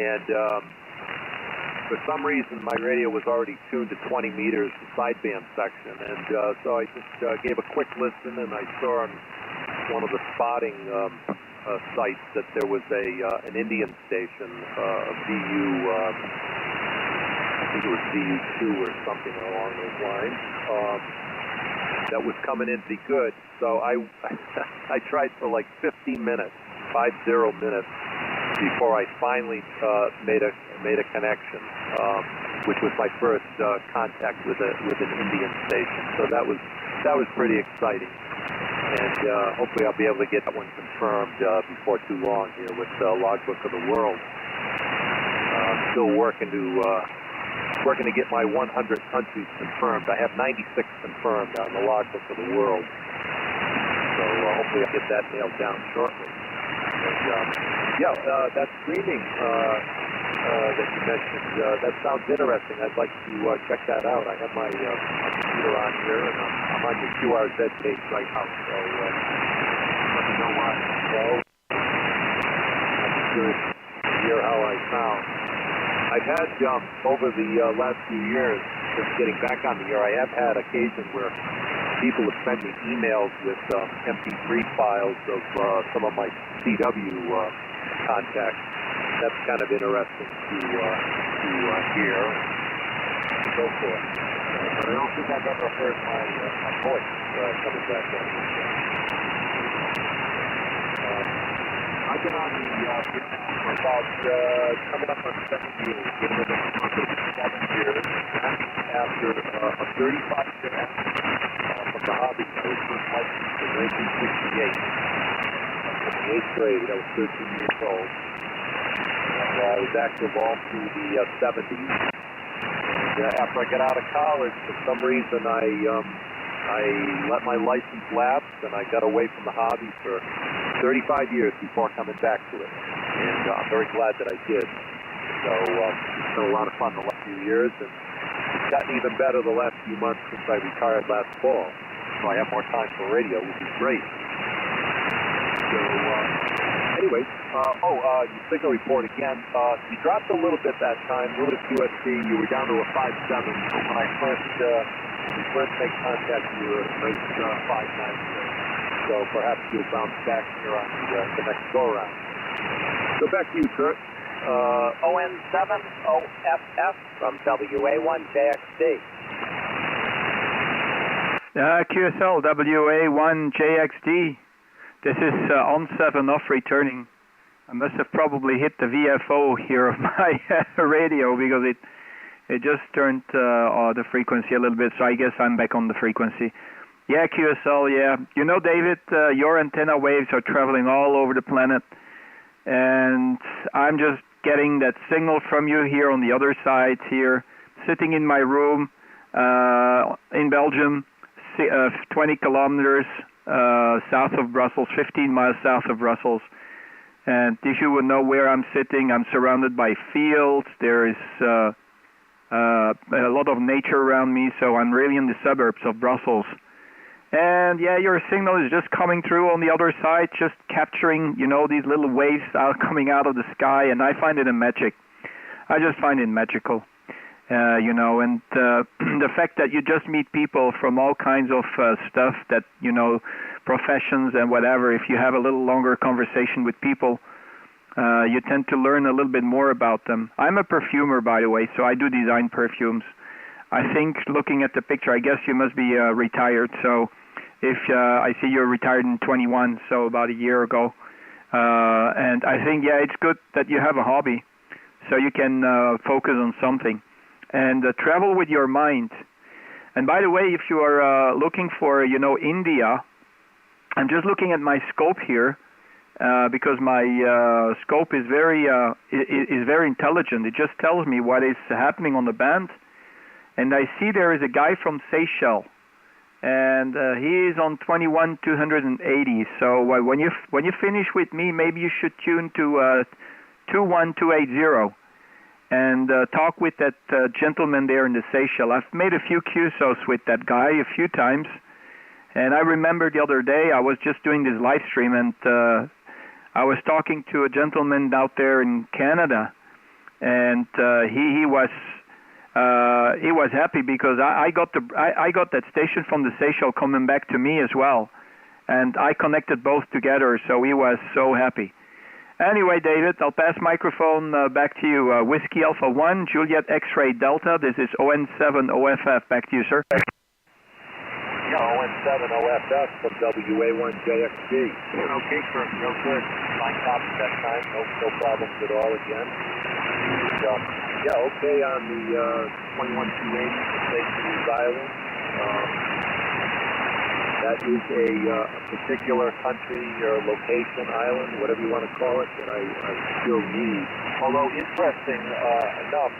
and for some reason my radio was already tuned to 20 meters, the sideband section, and so I just gave a quick listen, and I saw on one of the spotting sites that there was an Indian station, VU, I think it was VU2 or something along those lines, that was coming in pretty good. So I tried for like 50 minutes, 50 minutes, before I finally made a connection, which was my first contact with an Indian station. So that was pretty exciting, and hopefully I'll be able to get that one confirmed before too long here with Logbook of the World. I'm still working to get my 100 countries confirmed. I have 96 confirmed on the Logbook of the World, so hopefully I'll get that nailed down shortly. And, that streaming that you mentioned, that sounds interesting. I'd like to check that out. I have my computer on here, and I'm on your QRZ page right now, so let me know where I can go. I'm curious to hear how I sound. I've had, over the last few years, just getting back on the air, I have had occasion where people have sent me emails with MP3 files of some of my CW contacts. That's kind of interesting to hear and so forth. But I don't think I've ever heard my voice coming back on the show. I've been on the air for about coming up on 7 years, getting into the 7 years, after a 35-year absence from the hobby. I was first licensed in 1968. From the 8th grade, I was 13 years old. And I was active all through the 70s. And after I got out of college, for some reason, I let my license lapse, and I got away from the hobby for 35 years before coming back to it. And I'm very glad that I did. So it's been a lot of fun the last few years, and it's gotten even better the last few months since I retired last fall. So I have more time for radio, which is great. So anyway, your signal report again. You dropped a little bit that time, a little bit QSC. You were down to a 5.7. When I first made contact, you were at 5.9. So perhaps you'll bounce back here on the next go-around. So back to you, Kurt. ON7OFF from WA1JXD. QSL WA1JXD. This is ON7 off returning. I must have probably hit the VFO here of my radio because it just turned the frequency a little bit, so I guess I'm back on the frequency. Yeah, QSL, yeah. You know, David, your antenna waves are traveling all over the planet, and I'm just getting that signal from you here on the other side here, sitting in my room in Belgium, 20 kilometers south of Brussels, 15 miles south of Brussels. And if you would know where I'm sitting, I'm surrounded by fields. There is a lot of nature around me, so I'm really in the suburbs of Brussels. And yeah, your signal is just coming through on the other side, just capturing, you know, these little waves coming out of the sky, and I find it a magic. I just find it magical, you know, and the fact that you just meet people from all kinds of stuff that, you know, professions and whatever. If you have a little longer conversation with people, you tend to learn a little bit more about them. I'm a perfumer, by the way, so I do design perfumes. I think looking at the picture, I guess you must be retired, so if I see you're retired in 21, so about a year ago. And I think, yeah, it's good that you have a hobby, so you can focus on something and travel with your mind. And by the way, if you are looking for, you know, India, I'm just looking at my scope here because my scope is very intelligent. It just tells me what is happening on the band. And I see there is a guy from Seychelles, and he is on 21,280. So when you finish with me, maybe you should tune to 21280 and talk with that gentleman there in the Seychelles. I've made a few QSOs with that guy a few times, and I remember the other day I was just doing this live stream, and I was talking to a gentleman out there in Canada, and he was happy because I got that station from the Seychelles coming back to me as well, and I connected both together, so he was so happy. Anyway, David, I'll pass microphone back to you. Whiskey Alpha 1, Juliet X-Ray Delta. This is ON7 OFF. Back to you, sir. Yeah, ON7 OFF from WA1JXD. Okay, sir. No good. Fine copy that time. No problems at all again. And, yeah, okay on the 21280 for Seychelles Island. That is a particular country or location, island, whatever you want to call it, that I still use. Although interesting enough,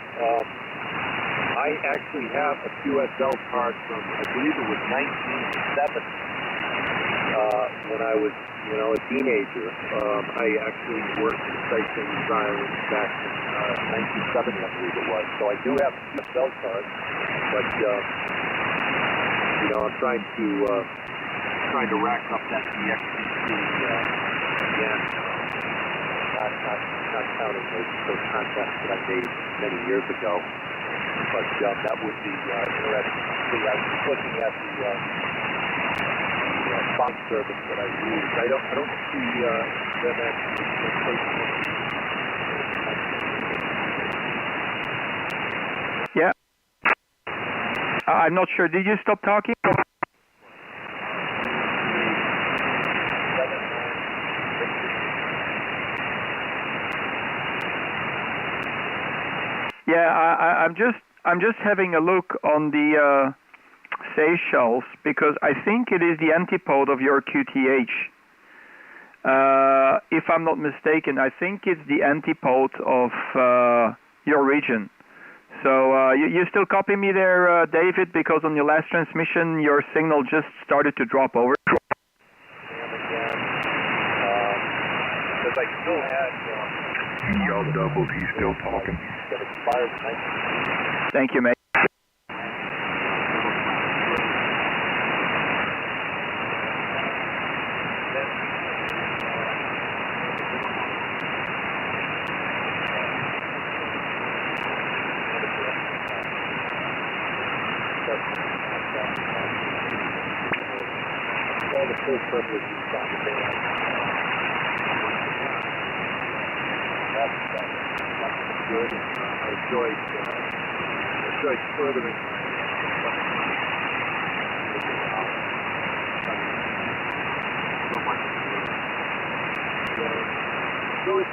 I actually have a QSL card from, I believe it was 1970, when I was, a teenager. I actually worked in Seychelles Island back in 1970, I believe it was. So I do have a QSL card, but I'm trying to rack up that DXCC again. Not counting those contacts that I made many years ago. But that would be interesting. See, I was looking at the phone service that I use. I don't see them actually. Yeah. I'm not sure. Did you stop talking? Yeah, I'm just having a look on the Seychelles because I think it is the antipode of your QTH. If I'm not mistaken, I think it's the antipode of your region. So you still copy me there, David? Because on your last transmission, your signal just started to drop over. Because I still had. Y'all doubled. He's still talking. Thank you, mate. All the full privileges on the band. That's good. I enjoyed furthering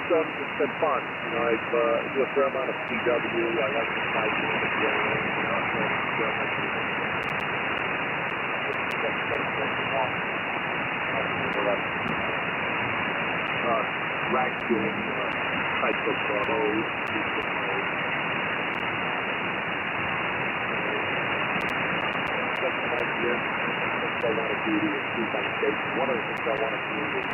so it's been fun. I do a fair amount of CW. I like the fight rack doing types of O's. That's an idea. I want to do to improve my station. One of the things I want to do is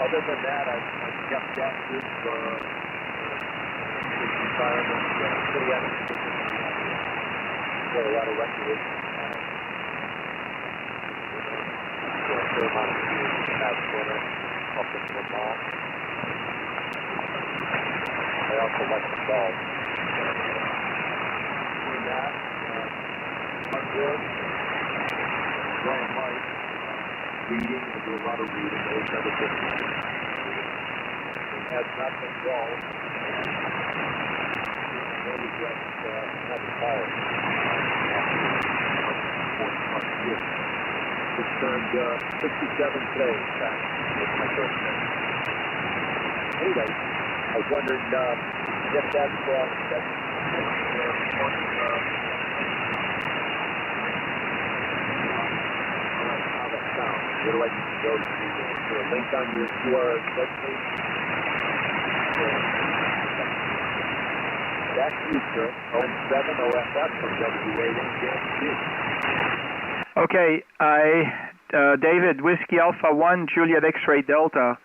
other than that, I've kept active environment, pretty active. Play a lot of recreation. A fair amount of years in that corner up in Vermont. I also like the golf. Doing that, good. Grand life. Reading, I do a lot of reading. Always have a good time. It has not been dull. No regrets. Not retired. 40+ years. Just turned 67 today, in fact. It's my birthday. Anyway, I was wondering if that's where do I need to go to? Is there a link on your webpage? Back to you, sir. 07 OFF from WA1JXD. Okay, David, Whiskey Alpha 1, Juliet X-Ray Delta.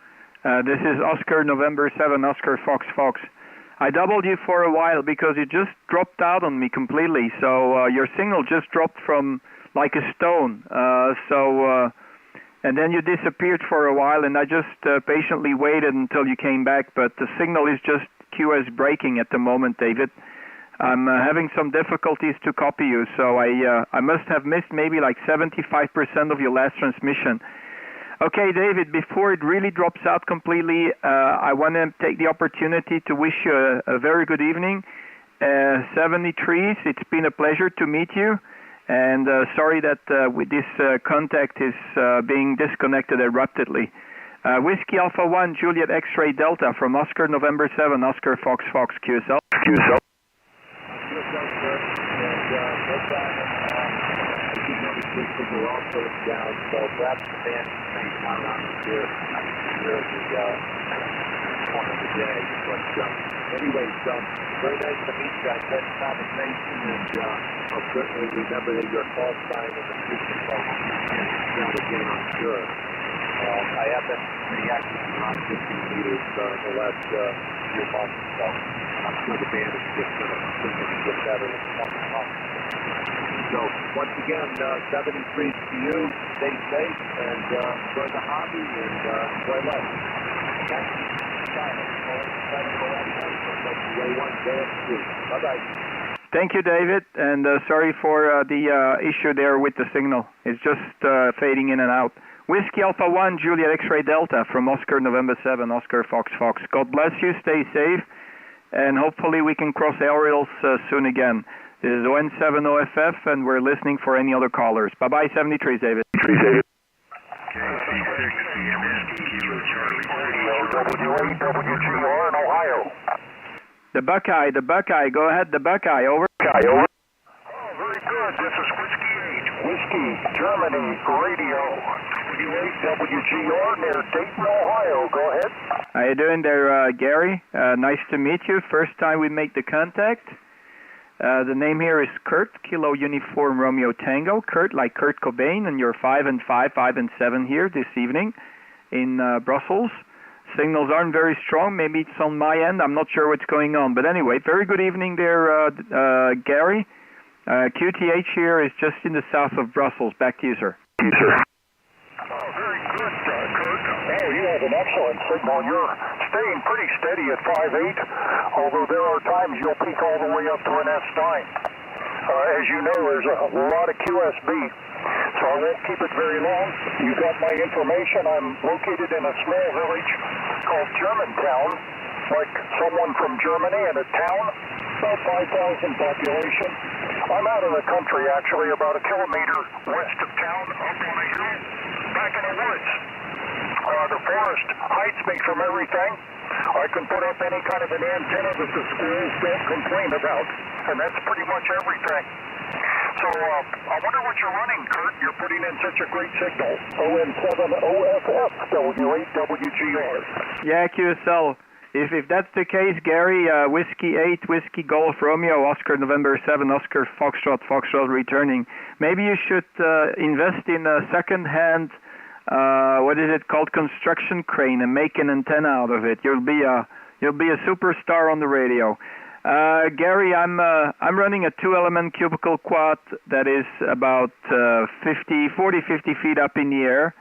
This is Oscar November 7, Oscar Fox Fox. I doubled you for a while because you just dropped out on me completely. So your signal just dropped from like a stone. And then you disappeared for a while, and I just patiently waited until you came back. But the signal is just QS breaking at the moment, David. I'm having some difficulties to copy you, so I must have missed maybe like 75% of your last transmission. Okay, David, before it really drops out completely, I want to take the opportunity to wish you a very good evening. 73s, it's been a pleasure to meet you, and sorry that with this contact is being disconnected abruptly. Whiskey Alpha 1, Juliet X-Ray Delta from Oscar November 7, Oscar Fox Fox, QSL. QSL. We're all putting down, so perhaps the band may count on here the point of the day. But anyways, very nice to meet you. I had a conversation, and I'll certainly remember that your call sign in the future call down again, I'm sure. I have been reacting around 15 meters in the last few months, so I'm sure the band is just going to get better in the coming months. So, once again, 73 to you. Stay safe and enjoy the hobby and enjoy life. Bye-bye. Thank you, David, and sorry for the issue there with the signal. It's just fading in and out. Whiskey Alpha 1, Juliet X-Ray Delta from Oscar November 7, Oscar Fox Fox. God bless you, stay safe, and hopefully we can cross aerials soon again. This is ON70FF, and we're listening for any other callers. Bye-bye, 73, David. KC6 WGR in Ohio. The Buckeye, go ahead, the Buckeye, over. Buckeye, over. Oh, very good. This is Whiskey 8, Whiskey, Germany, radio. WGR near Dayton, Ohio. Go ahead. How you doing there, Gary? Nice to meet you. First time we make the contact. The name here is Kurt, Kilo Uniform Romeo Tango. Kurt, like Kurt Cobain, and you're 5 and 5, 5 and 7 here this evening in Brussels. Signals aren't very strong. Maybe it's on my end. I'm not sure what's going on. But anyway, very good evening there, Gary. QTH here is just in the south of Brussels. Back to you, sir. Yes, sir. Oh, very good, Kurt. Oh, you have an excellent signal. You're staying pretty steady at 5.8, although there are times you'll peak all the way up to an S9. As you know, there's a lot of QSB, so I won't keep it very long. You got my information. I'm located in a small village called Germantown, like someone from Germany in a town, about 5,000 population. I'm out in the country, actually, about a kilometer west of town, up on a hill, back in the woods. The forest hides me from everything. I can put up any kind of an antenna that the schools don't complain about, and that's pretty much everything. So, I wonder what you're running, Kurt. You're putting in such a great signal. ON7OFF, W8WGR. Yeah, QSL. If that's the case, Gary, Whiskey 8, Whiskey Golf Romeo, Oscar November 7, Oscar Foxtrot, Foxtrot returning. Maybe you should invest in a second-hand, what is it called, construction crane, and make an antenna out of it. You'll be a superstar on the radio. Gary, I'm running a 2-element cubicle quad that is about 40, 50 feet up in the air,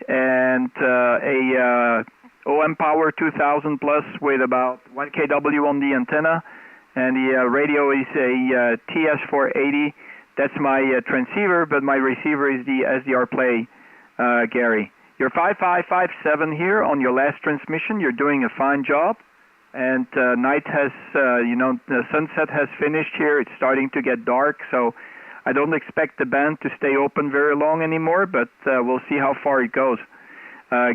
and a OM Power 2000 plus with about 1 kW on the antenna, and the radio is a TS480. That's my transceiver, but my receiver is the SDR Play, Gary. You're 5557 here on your last transmission. You're doing a fine job, and night has, the sunset has finished here. It's starting to get dark, so I don't expect the band to stay open very long anymore, but we'll see how far it goes,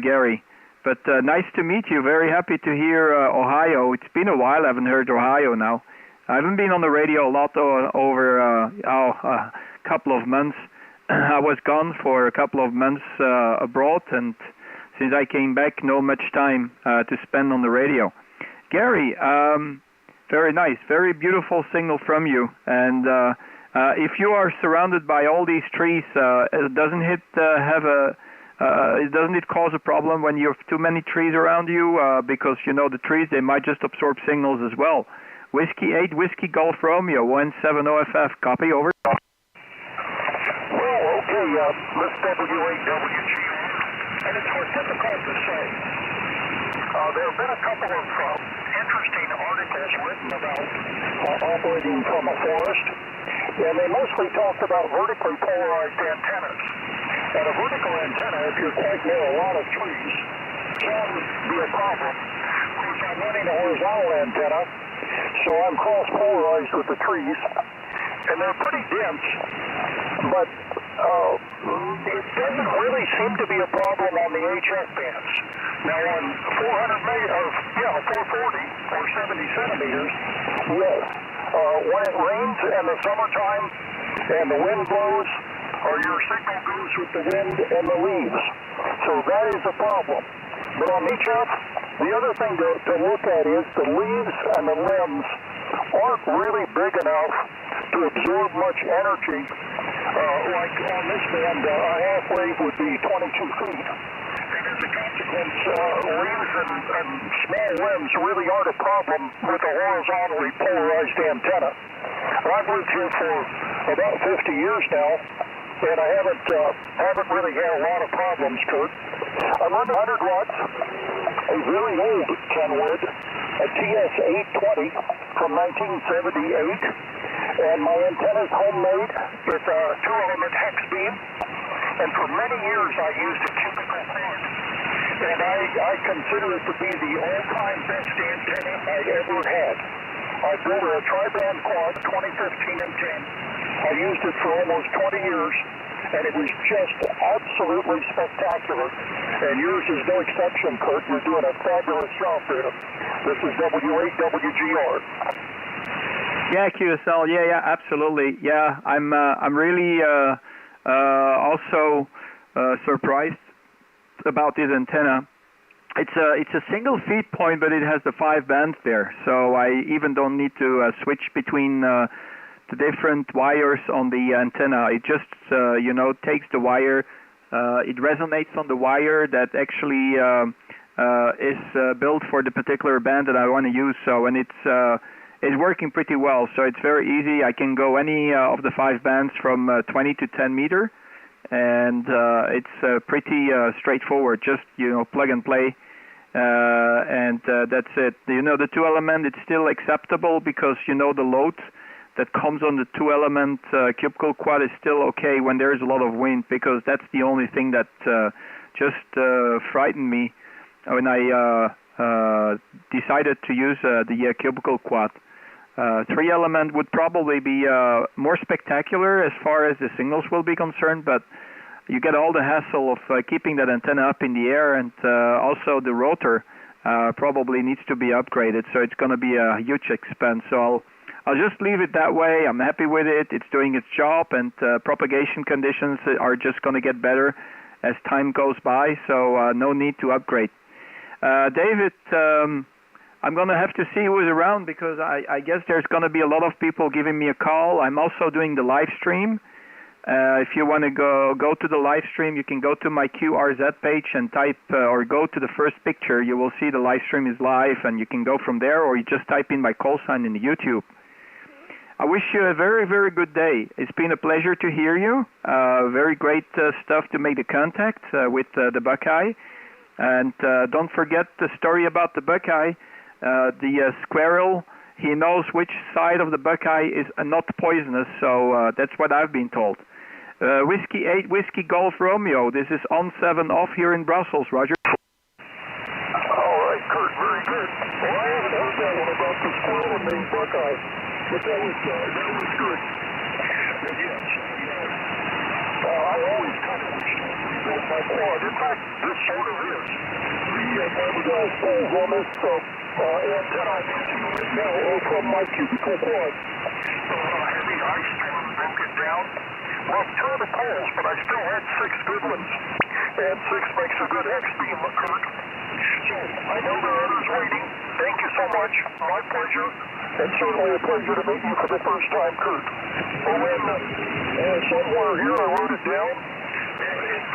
Gary. But nice to meet you. Very happy to hear Ohio. It's been a while. I haven't heard Ohio now. I haven't been on the radio a lot over a couple of months. I was gone for a couple of months abroad, and since I came back, no much time to spend on the radio. Gary, very nice. Very beautiful signal from you. And if you are surrounded by all these trees, doesn't it have a Doesn't it cause a problem when you have too many trees around you? Because, you know, the trees, they might just absorb signals as well. Whiskey 8, Whiskey Golf Romeo, 170FF, copy, over. Well, okay, this W8WG, and it's more difficult to say. There have been a couple of interesting articles written about operating from a forest, and they mostly talked about vertically polarized antennas. And a vertical antenna, if you're quite near a lot of trees, can be a problem. Of course, I'm running a horizontal antenna, so I'm cross-polarized with the trees, and they're pretty dense, but it doesn't really seem to be a problem on the HF bands. Now on 440 or 70 centimeters, yes. When it rains in the summertime and the wind blows, or your signal goes with the wind and the leaves. So that is a problem. But on HF, the other thing to look at is the leaves and the limbs aren't really big enough to absorb much energy. Like on this band, a half wave would be 22 feet. And as a consequence, leaves and small limbs really aren't a problem with a horizontally polarized antenna. I've lived here for about 50 years now, and I haven't really had a lot of problems, Kurt. I'm on 100 watts, a very old Kenwood, a TS820 from 1978, and my antenna's homemade. It's a 2-element hex beam, and for many years I used a cubicle quad, and I consider it to be the all-time best antenna I ever had. I built a tri-band quad, 2015 and 10. I used it for almost 20 years, and it was just absolutely spectacular. And yours is no exception, Kurt. You're doing a fabulous job there. This is W8WGR. Yeah, QSL. Yeah, absolutely. Yeah, I'm really also surprised about this antenna. It's a single feed point, but it has the 5 bands there, so I even don't need to switch between the different wires on the antenna. It just takes the wire, it resonates on the wire that actually is built for the particular band that I want to use. So, and it's working pretty well. So it's very easy. I can go any of the 5 bands from 20 to 10 meter, and it's pretty straightforward. Just plug and play. And that's it. The 2-element, it's still acceptable because the load that comes on the 2-element cubicle quad is still okay when there is a lot of wind, because that's the only thing that just frightened me when I decided to use the cubicle quad. 3-element would probably be more spectacular as far as the signals will be concerned, but you get all the hassle of keeping that antenna up in the air, and also the rotor probably needs to be upgraded, so it's going to be a huge expense. So I'll just leave it that way. I'm happy with it. It's doing its job, and propagation conditions are just going to get better as time goes by, so no need to upgrade. David, I'm going to have to see who is around, because I guess there's going to be a lot of people giving me a call. I'm also doing the live stream. If you want to go to the live stream, you can go to my QRZ page and type, or go to the first picture. You will see the live stream is live, and you can go from there, or you just type in my call sign in the YouTube. I wish you a very, very good day. It's been a pleasure to hear you. Very great stuff to make the contact with the Buckeye. And don't forget the story about the Buckeye. The squirrel, he knows which side of the Buckeye is not poisonous, so that's what I've been told. Whiskey 8, Whiskey Golf Romeo. This is on 7 off here in Brussels, Roger. All right, Kurt, very good. Well, I haven't heard that one about the squirrel and the Buckeye, but that was good. And yes, I always kind of wish to build my quad. In fact, this sort of is. The fiberglass poles on this antenna I'm using right now are from my cubicle quad. Heavy ice storm broke it down. Well, 2 of the poles, but I still had 6 good ones. And 6 makes a good X beam, Kurt. So, I know there are others waiting. Thank you so much. My pleasure. And certainly a pleasure to meet you for the first time, Kurt. Oh, and somewhere here I wrote it down. It's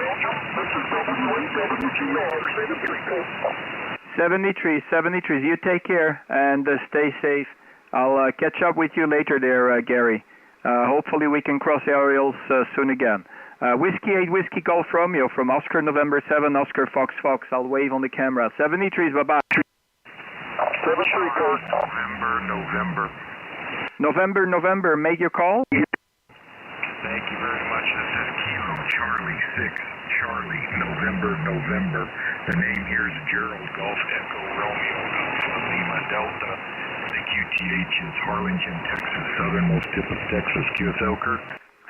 73. You take care and stay safe. I'll catch up with you later there, Gary. Hopefully we can cross aerials soon again. Whiskey 8 Whiskey Golf Romeo from Oscar November 7 Oscar Fox Fox. I'll wave on the camera. 73, bye-bye. 73, Kurt. November, make your call. Thank you very much. This is Kilo Charlie 6 Charlie November. The name here is Gerald Golf Echo Romeo Alpha Lima Delta. The QTH is Harlingen, Texas, southernmost tip of Texas. QSL, Kurt.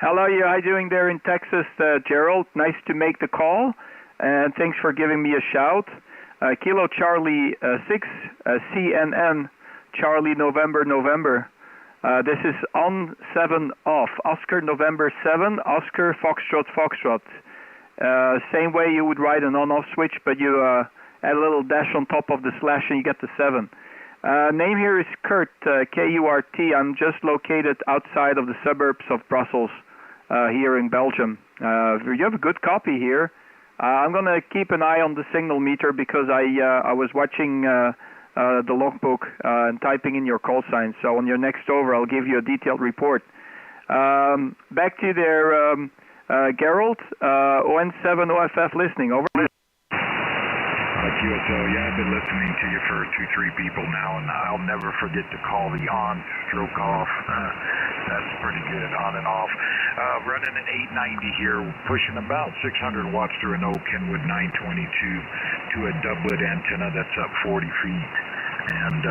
Hello, how you doing there in Texas, Gerald? Nice to make the call, and thanks for giving me a shout. Kilo Charlie 6 CNN Charlie November. This is on 7 off. Oscar November 7 Oscar Foxtrot. Same way you would write an on-off switch, but you add a little dash on top of the slash and you get the 7. Name here is Kurt, K-U-R-T. I'm just located outside of the suburbs of Brussels, here in Belgium. You have a good copy here. I'm going to keep an eye on the signal meter because I was watching the logbook and typing in your call sign. So on your next over, I'll give you a detailed report. Back to you there, Gerald, ON7 OFF listening. Over. QSL, yeah, I've been listening to you for 2-3 people now, and I'll never forget to call the on stroke off. That's pretty good, on and off. Running an 890 here, pushing about 600 watts through an old Kenwood 922 to a doublet antenna that's up 40 feet, and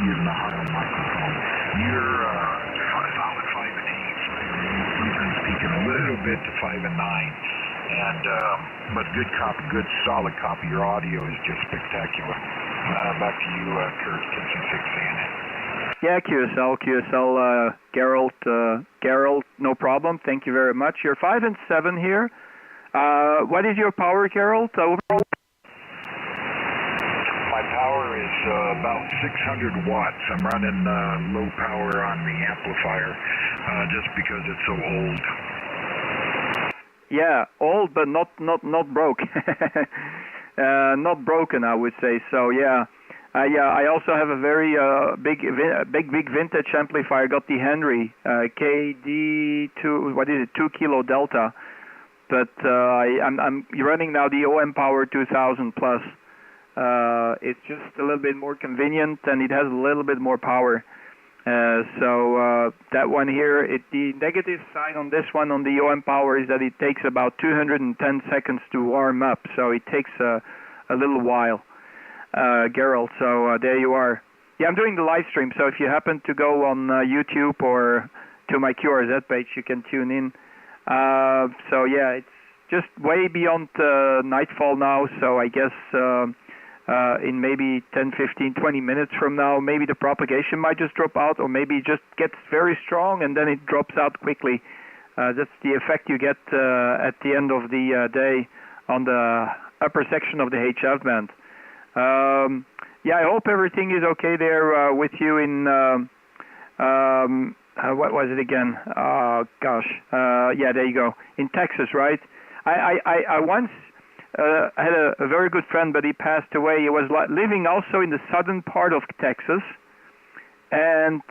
using a high microphone. You're solid 5 and 8. You've been speaking a little bit to 5 and 9. And but good copy, good solid copy. Your audio is just spectacular. Back to you, Kurt, KC6 CNN. Yeah, QSL, Gerald, no problem. Thank you very much. You're 5 and 7 here. What is your power, Gerald? Over. My power is about 600 watts. I'm running low power on the amplifier just because it's so old. Yeah, old but not broke. Not broken, I would say. So yeah, I also have a very big vintage amplifier. Got the Henry KD2. What is it? 2 Kilo Delta. But I'm running now the OM Power 2000 plus. It's just a little bit more convenient and it has a little bit more power. So that one here, the negative side on this one on the OM Power is that it takes about 210 seconds to warm up, so it takes a little while, Gerald. So there you are. Yeah, I'm doing the live stream, so if you happen to go on YouTube or to my QRZ page, you can tune in. So yeah, it's just way beyond nightfall now, so I guess in maybe 10, 15, 20 minutes from now, maybe the propagation might just drop out, or maybe it just gets very strong and then it drops out quickly. That's the effect you get at the end of the day on the upper section of the HF band. Yeah, I hope everything is okay there with you in, what was it again? Gosh. Yeah, there you go. In Texas, right? I once I had a very good friend, but he passed away. He was living also in the southern part of Texas, and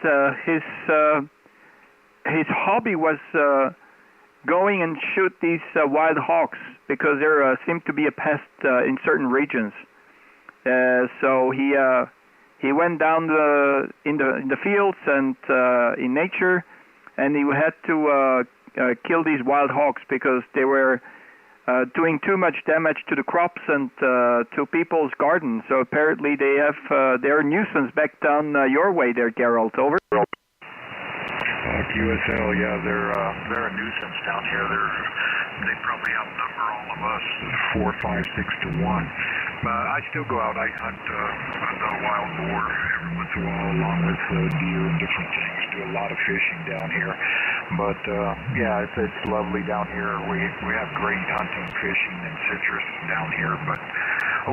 his hobby was going and shoot these wild hawks because there seemed to be a pest in certain regions. So he went down in the fields and in nature, and he had to kill these wild hawks because they were doing too much damage to the crops and to people's gardens. So apparently they're a nuisance back down your way there, Gerald. Over. QSL, yeah, they're a nuisance down here. They probably outnumber all of us 4, 5, 6 to 1. I still go out. I hunt the wild boar every once in a while, along with deer and different things. Do a lot of fishing down here. But yeah, it's lovely down here. We have great hunting, fishing, and citrus down here. But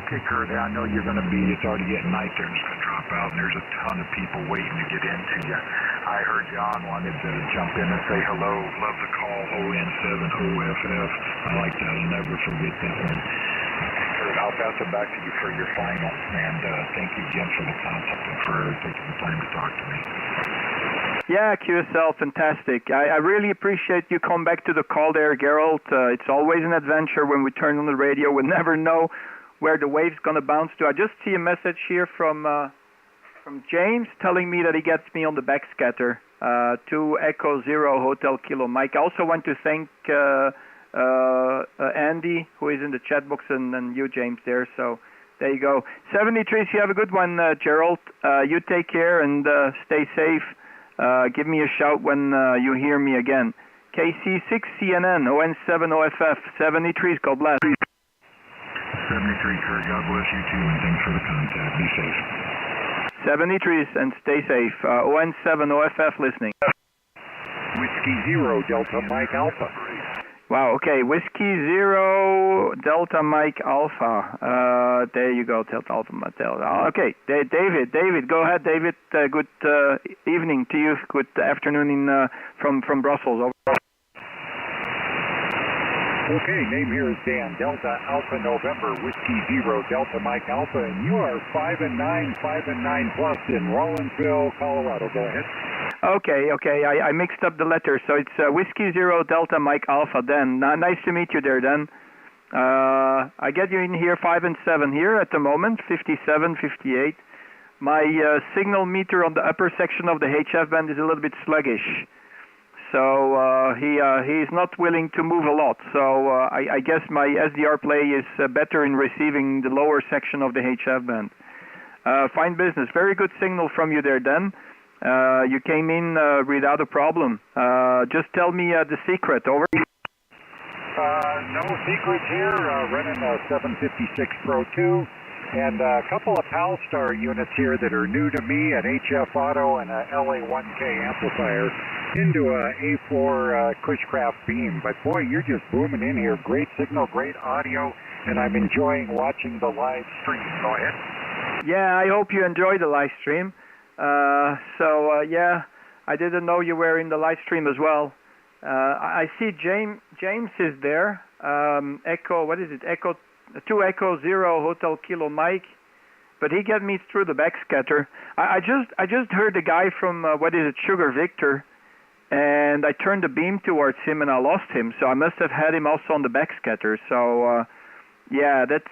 okay, Kurt, I know you're going to be. It's already getting night there, and it's going to drop out. And there's a ton of people waiting to get into you. I heard you on, wanted to jump in and say hello. Love the call, ON7OFF. I like that. I'll never forget that one. Kurt, I'll pass it back to you for your final, and thank you again for the contact and for taking the time to talk to me. Yeah, QSL, fantastic. I really appreciate you coming back to the call there, Gerald. It's always an adventure when we turn on the radio. We never know where the wave's going to bounce to. I just see a message here from James telling me that he gets me on the backscatter to Echo Zero Hotel Kilo Mike. I also want to thank Andy, who is in the chat box, and you, James, there. So there you go. 73, you have a good one, Gerald. You take care and stay safe. Give me a shout when you hear me again. KC6CNN, ON7OFF, 73, God bless. 73, Kurt, God bless you too, and thanks for the contact. Be safe. 73 and stay safe. ON7OFF listening. Whiskey Zero Delta Mike Alpha. Wow, okay, Whiskey Zero Delta Mike Alpha. There you go, Delta Alpha Delta. Okay, David, go ahead, David. Good evening to you. Good afternoon from Brussels. Over. Okay, name here is Dan, Delta Alpha November, Whiskey Zero Delta Mike Alpha, and you are 5 and 9 plus in Rawlinsville, Colorado. Go ahead. Okay, I mixed up the letters, so it's Whiskey Zero Delta Mike Alpha, Dan. Nice to meet you there, Dan. I get you in here 5 and 7 here at the moment, 57, 58. My signal meter on the upper section of the HF band is a little bit sluggish. So he's not willing to move a lot. So I guess my SDR play is better in receiving the lower section of the HF band. Fine business. Very good signal from you there, Dan. You came in without a problem. Just tell me the secret. Over. No secret here. Running a 756 Pro 2 and a couple of PALSTAR units here that are new to me, an HF Auto and a LA1K amplifier into a A4 Cushcraft beam. But boy, you're just booming in here. Great signal, great audio, and I'm enjoying watching the live stream. Go ahead. Yeah, I hope you enjoy the live stream. Yeah, I didn't know you were in the live stream as well. I see James is there. Echo, what is it? Echo 2 Echo Zero Hotel Kilo Mike, but he got me through the backscatter. I just heard the guy from what is it, Sugar Victor, and I turned the beam towards him and I lost him. So I must have had him also on the backscatter. So yeah, that's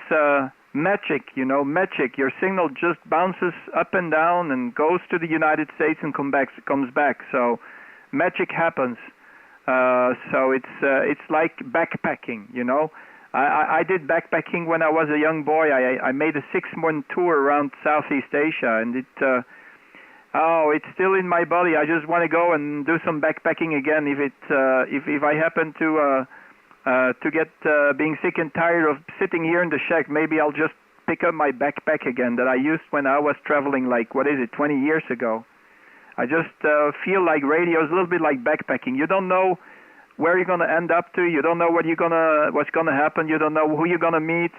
magic, magic. Your signal just bounces up and down and goes to the United States and comes back. So magic happens. So it's like backpacking, I did backpacking when I was a young boy. I made a 6-month tour around Southeast Asia, and it's still in my body. I just want to go and do some backpacking again. If I happen to get being sick and tired of sitting here in the shack, maybe I'll just pick up my backpack again that I used when I was traveling 20 years ago. I just feel like radio is a little bit like backpacking. You don't know where you're going to end up to. You don't know what's going to happen. You don't know who you're going to meet.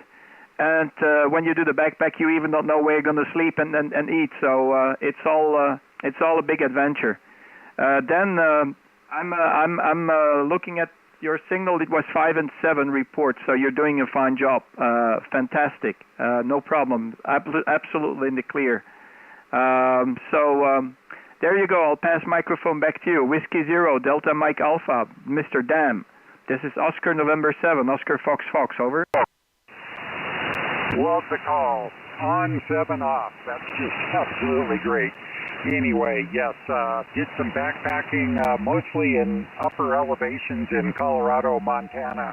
And when you do the backpack, you even don't know where you're going to sleep and eat. So it's all a big adventure. Then I'm looking at your signal. It was 5 and 7 reports. So you're doing a fine job. Fantastic. No problem. Absolutely in the clear. There you go. I'll pass microphone back to you. Whiskey Zero, Delta Mike Alpha, Mr. Dam. This is Oscar November 7, Oscar Fox, over. Love the call. On 7 off. That's just absolutely great. Anyway, yes, did some backpacking, mostly in upper elevations in Colorado, Montana,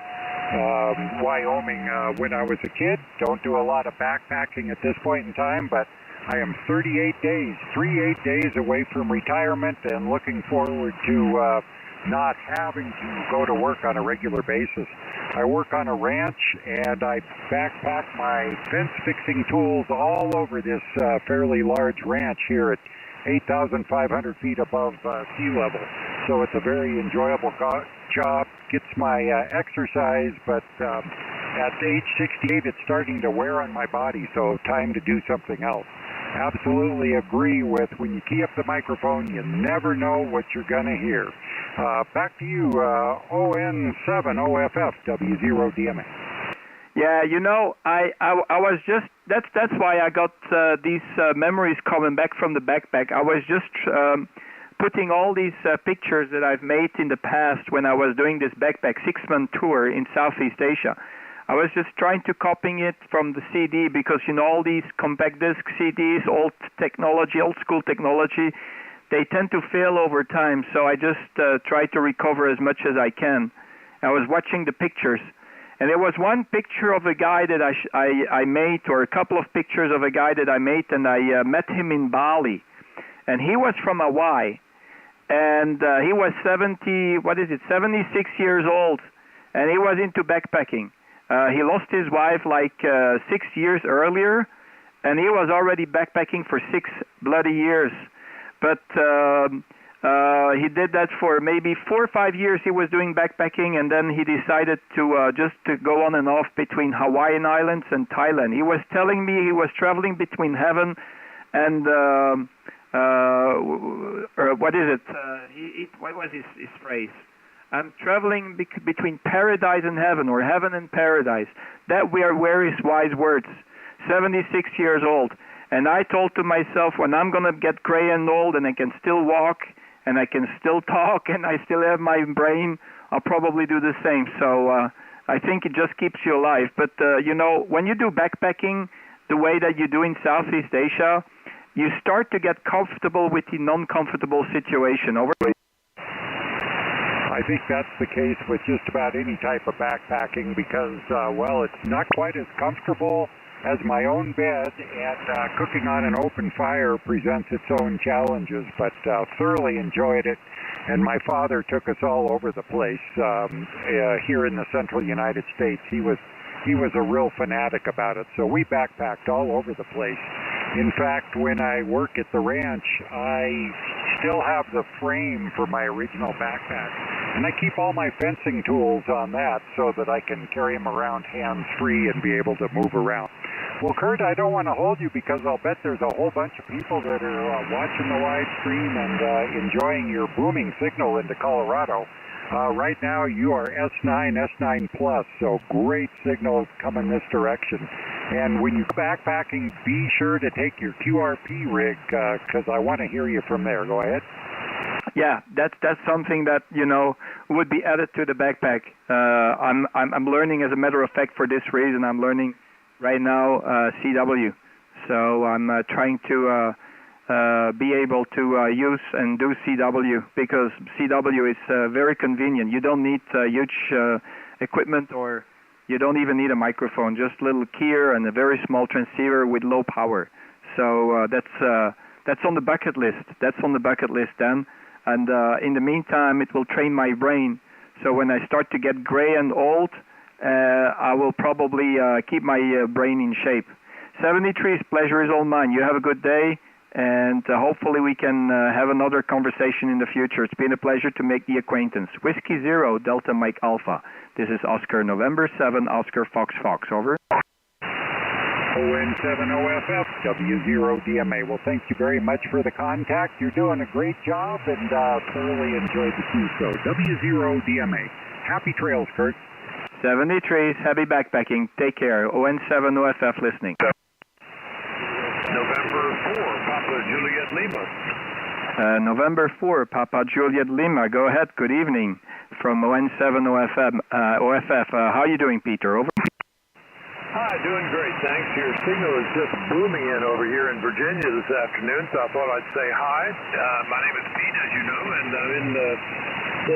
Wyoming when I was a kid. Don't do a lot of backpacking at this point in time, but I am 38 days away from retirement and looking forward to not having to go to work on a regular basis. I work on a ranch and I backpack my fence fixing tools all over this fairly large ranch here at 8,500 feet above sea level. So it's a very enjoyable job, gets my exercise, but at age 68 it's starting to wear on my body, so time to do something else. absolutely agree with when you key up the microphone, you never know what you're going to hear. Back to you, ON7OFF, W0DMA. Yeah, you know, I was just, that's why I got these memories coming back from the backpack. I was just putting all these pictures that I've made in the past when I was doing this backpack 6-month tour in Southeast Asia. I was just trying to copying it from the CD because, you know, all these compact disc CDs, old technology, old school technology, they tend to fail over time. So I just try to recover as much as I can. I was watching the pictures, and there was one picture of a guy that I made, or a couple of pictures of a guy that I made, and I met him in Bali. And he was from Hawaii, and he was 76 years old, and he was into backpacking. He lost his wife like 6 years earlier, and he was already backpacking for 6 bloody years. But he did that for maybe 4 or 5 years. He was doing backpacking, and then he decided to just to go on and off between Hawaiian Islands and Thailand. He was telling me he was traveling between heaven and or what is it? What was his phrase? I'm traveling between paradise and heaven, or heaven and paradise. That were his wise words. 76 years old. And I told to myself, when I'm going to get gray and old and I can still walk and I can still talk and I still have my brain, I'll probably do the same. So I think it just keeps you alive. But, you know, when you do backpacking the way that you do in Southeast Asia, you start to get comfortable with the non-comfortable situation. Over. I think that's the case with just about any type of backpacking because, well, it's not quite as comfortable as my own bed, and cooking on an open fire presents its own challenges, but thoroughly enjoyed it. And my father took us all over the place here in the central United States. He was a real fanatic about it, so we backpacked all over the place. In fact, when I work at the ranch, I still have the frame for my original backpack, and I keep all my fencing tools on that so that I can carry them around hands-free and be able to move around. Well, Kurt, I don't want to hold you because I'll bet there's a whole bunch of people that are watching the live stream and enjoying your booming signal into Colorado. Right now, you are S9, S9 Plus, so great signal coming this direction. And when you go backpacking, be sure to take your QRP rig because I want to hear you from there. Go ahead. Yeah, that's something that, you know, would be added to the backpack. I'm learning, as a matter of fact, for this reason. I'm learning right now CW, so I'm trying to be able to use and do CW because CW is very convenient. You don't need huge equipment, or you don't even need a microphone, just a little keyer and a very small transceiver with low power. So that's on the bucket list. That's on the bucket list then. And in the meantime, it will train my brain. So when I start to get gray and old, I will probably keep my brain in shape. 73's pleasure is all mine. You have a good day, and hopefully we can have another conversation in the future. It's been a pleasure to make the acquaintance. Whiskey 0, Delta Mike Alpha. This is Oscar November 7, Oscar Fox Fox. Over. ON7OFF, W0DMA. Well, thank you very much for the contact. You're doing a great job and thoroughly enjoyed the queue. So, W0DMA. Happy trails, Kurt. 73's, happy backpacking. Take care. ON7OFF listening. November 4, Papa Juliet Lima. November 4, Papa Juliet Lima. Go ahead. Good evening from ON7OFF. How are you doing, Peter? Over. Hi, doing great, thanks. Your signal is just booming in over here in Virginia this afternoon, so I thought I'd say hi. My name is Pete, as you know, and I'm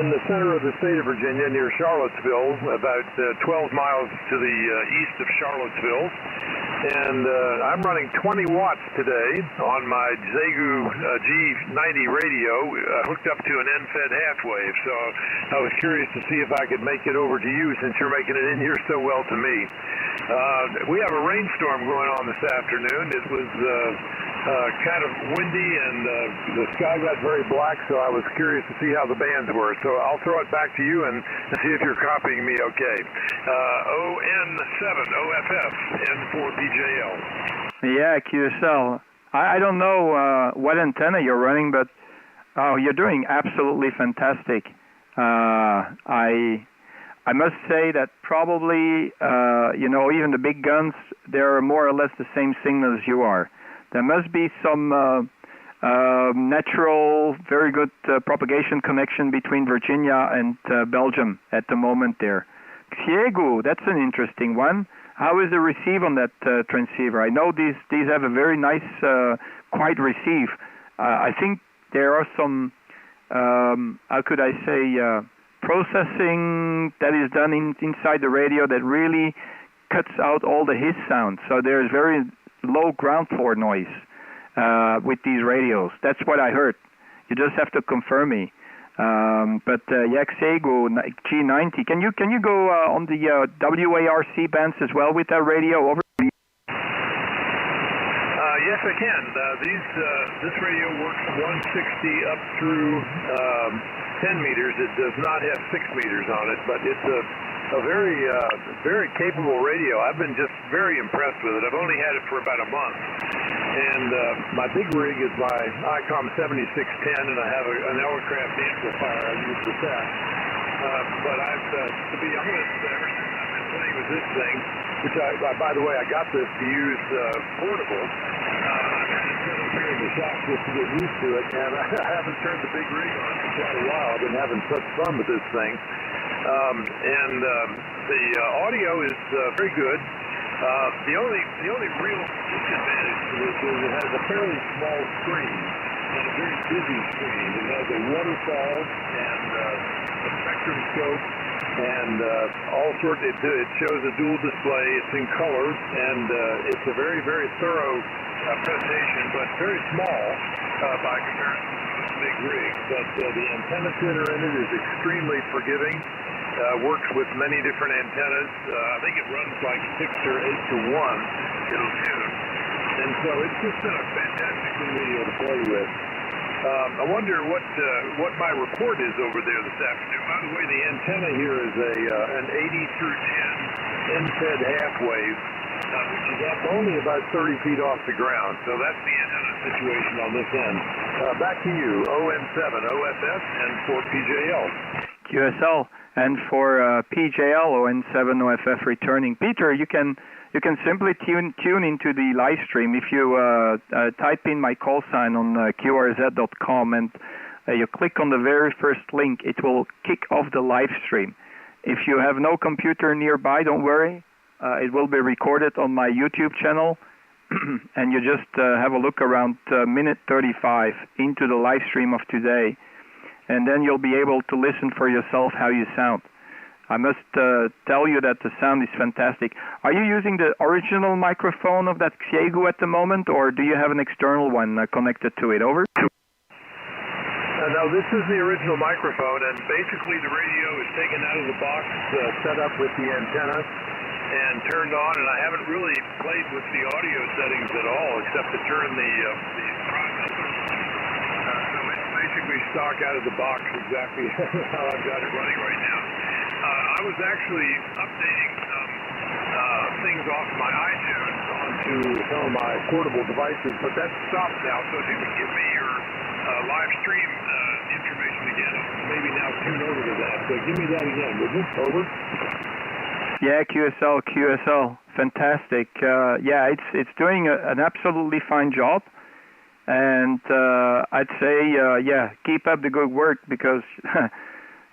in the center of the state of Virginia near Charlottesville, about 12 miles to the east of Charlottesville. And I'm running 20 watts today on my Xiegu G90 radio hooked up to an end-fed half wave. So I was curious to see if I could make it over to you since you're making it in here so well to me. We have a rainstorm going on this afternoon. It was kind of windy and the sky got very black, so I was curious to see how the bands were. So I'll throw it back to you and see if you're copying me okay. ON7OFF, N4PJL. Yeah, QSL. I don't know what antenna you're running, but you're doing absolutely fantastic. I must say that probably, even the big guns, they're more or less the same signal as you are. There must be some natural, very good propagation connection between Virginia and Belgium at the moment there. Xiegu, that's an interesting one. How is the receive on that transceiver? I know these have a very nice, quiet receive. I think there are some, how could I say, processing that is done inside the radio that really cuts out all the hiss sounds. So there's very low ground floor noise with these radios. That's what I heard. You just have to confirm me. But Xiegu G90, can you go on the WARC bands as well with that radio over? Yes, I can. This radio works 160 up through 10 meters. It does not have 6 meters on it, but it's a very capable radio. I've been just very impressed with it. I've only had it for about a month, and my big rig is my ICOM 7610, and I have an Elecraft amplifier I use with that. But to be honest, ever since I've been playing with this thing, which by the way, I got this to use portable. I've had it set up here in the shop just to get used to it, and I haven't turned the big rig on for quite a while. I've been having such fun with this thing. The audio is very good. The only real disadvantage to this is it has a fairly small screen and a very busy screen. It has a waterfall and a spectrum scope and all sorts. It shows a dual display. It's in color, and it's a very, very thorough presentation, but very small by comparison to this big rig. But the antenna tuner in it is extremely forgiving. Works with many different antennas. I think it runs like 6 or 8 to 1. It'll tune, and so it's just been a fantastic radio to play with. I wonder what my report is over there this afternoon. By the way, the antenna here is an 80 through 10 end-fed half wave, which is up only about 30 feet off the ground. So that's the antenna situation on this end. Back to you, ON7 OFS and for PJL. QSL and for PJL ON7 OFF returning. Peter, you can simply tune into the live stream if you type in my call sign on QRZ.com and you click on the very first link. It will kick off the live stream. If you have no computer nearby, don't worry. It will be recorded on my YouTube channel, and you just have a look around minute 35 into the live stream of today, and then you'll be able to listen for yourself how you sound. I must tell you that the sound is fantastic. Are you using the original microphone of that Xiegu at the moment, or do you have an external one connected to it? Over? No, this is the original microphone, and basically the radio is taken out of the box, set up with the antenna, and turned on, and I haven't really played with the audio settings at all, except to turn the processor on. So it's basically stock out of the box, exactly how I've got it running right now. I was actually updating some things off my iTunes onto some of my portable devices, but that's stopped now. So if you could give me your live stream information again, maybe now tune over to that. So give me that again, would you? Over. Yeah, QSL, fantastic. Yeah, it's doing an absolutely fine job, and I'd say keep up the good work, because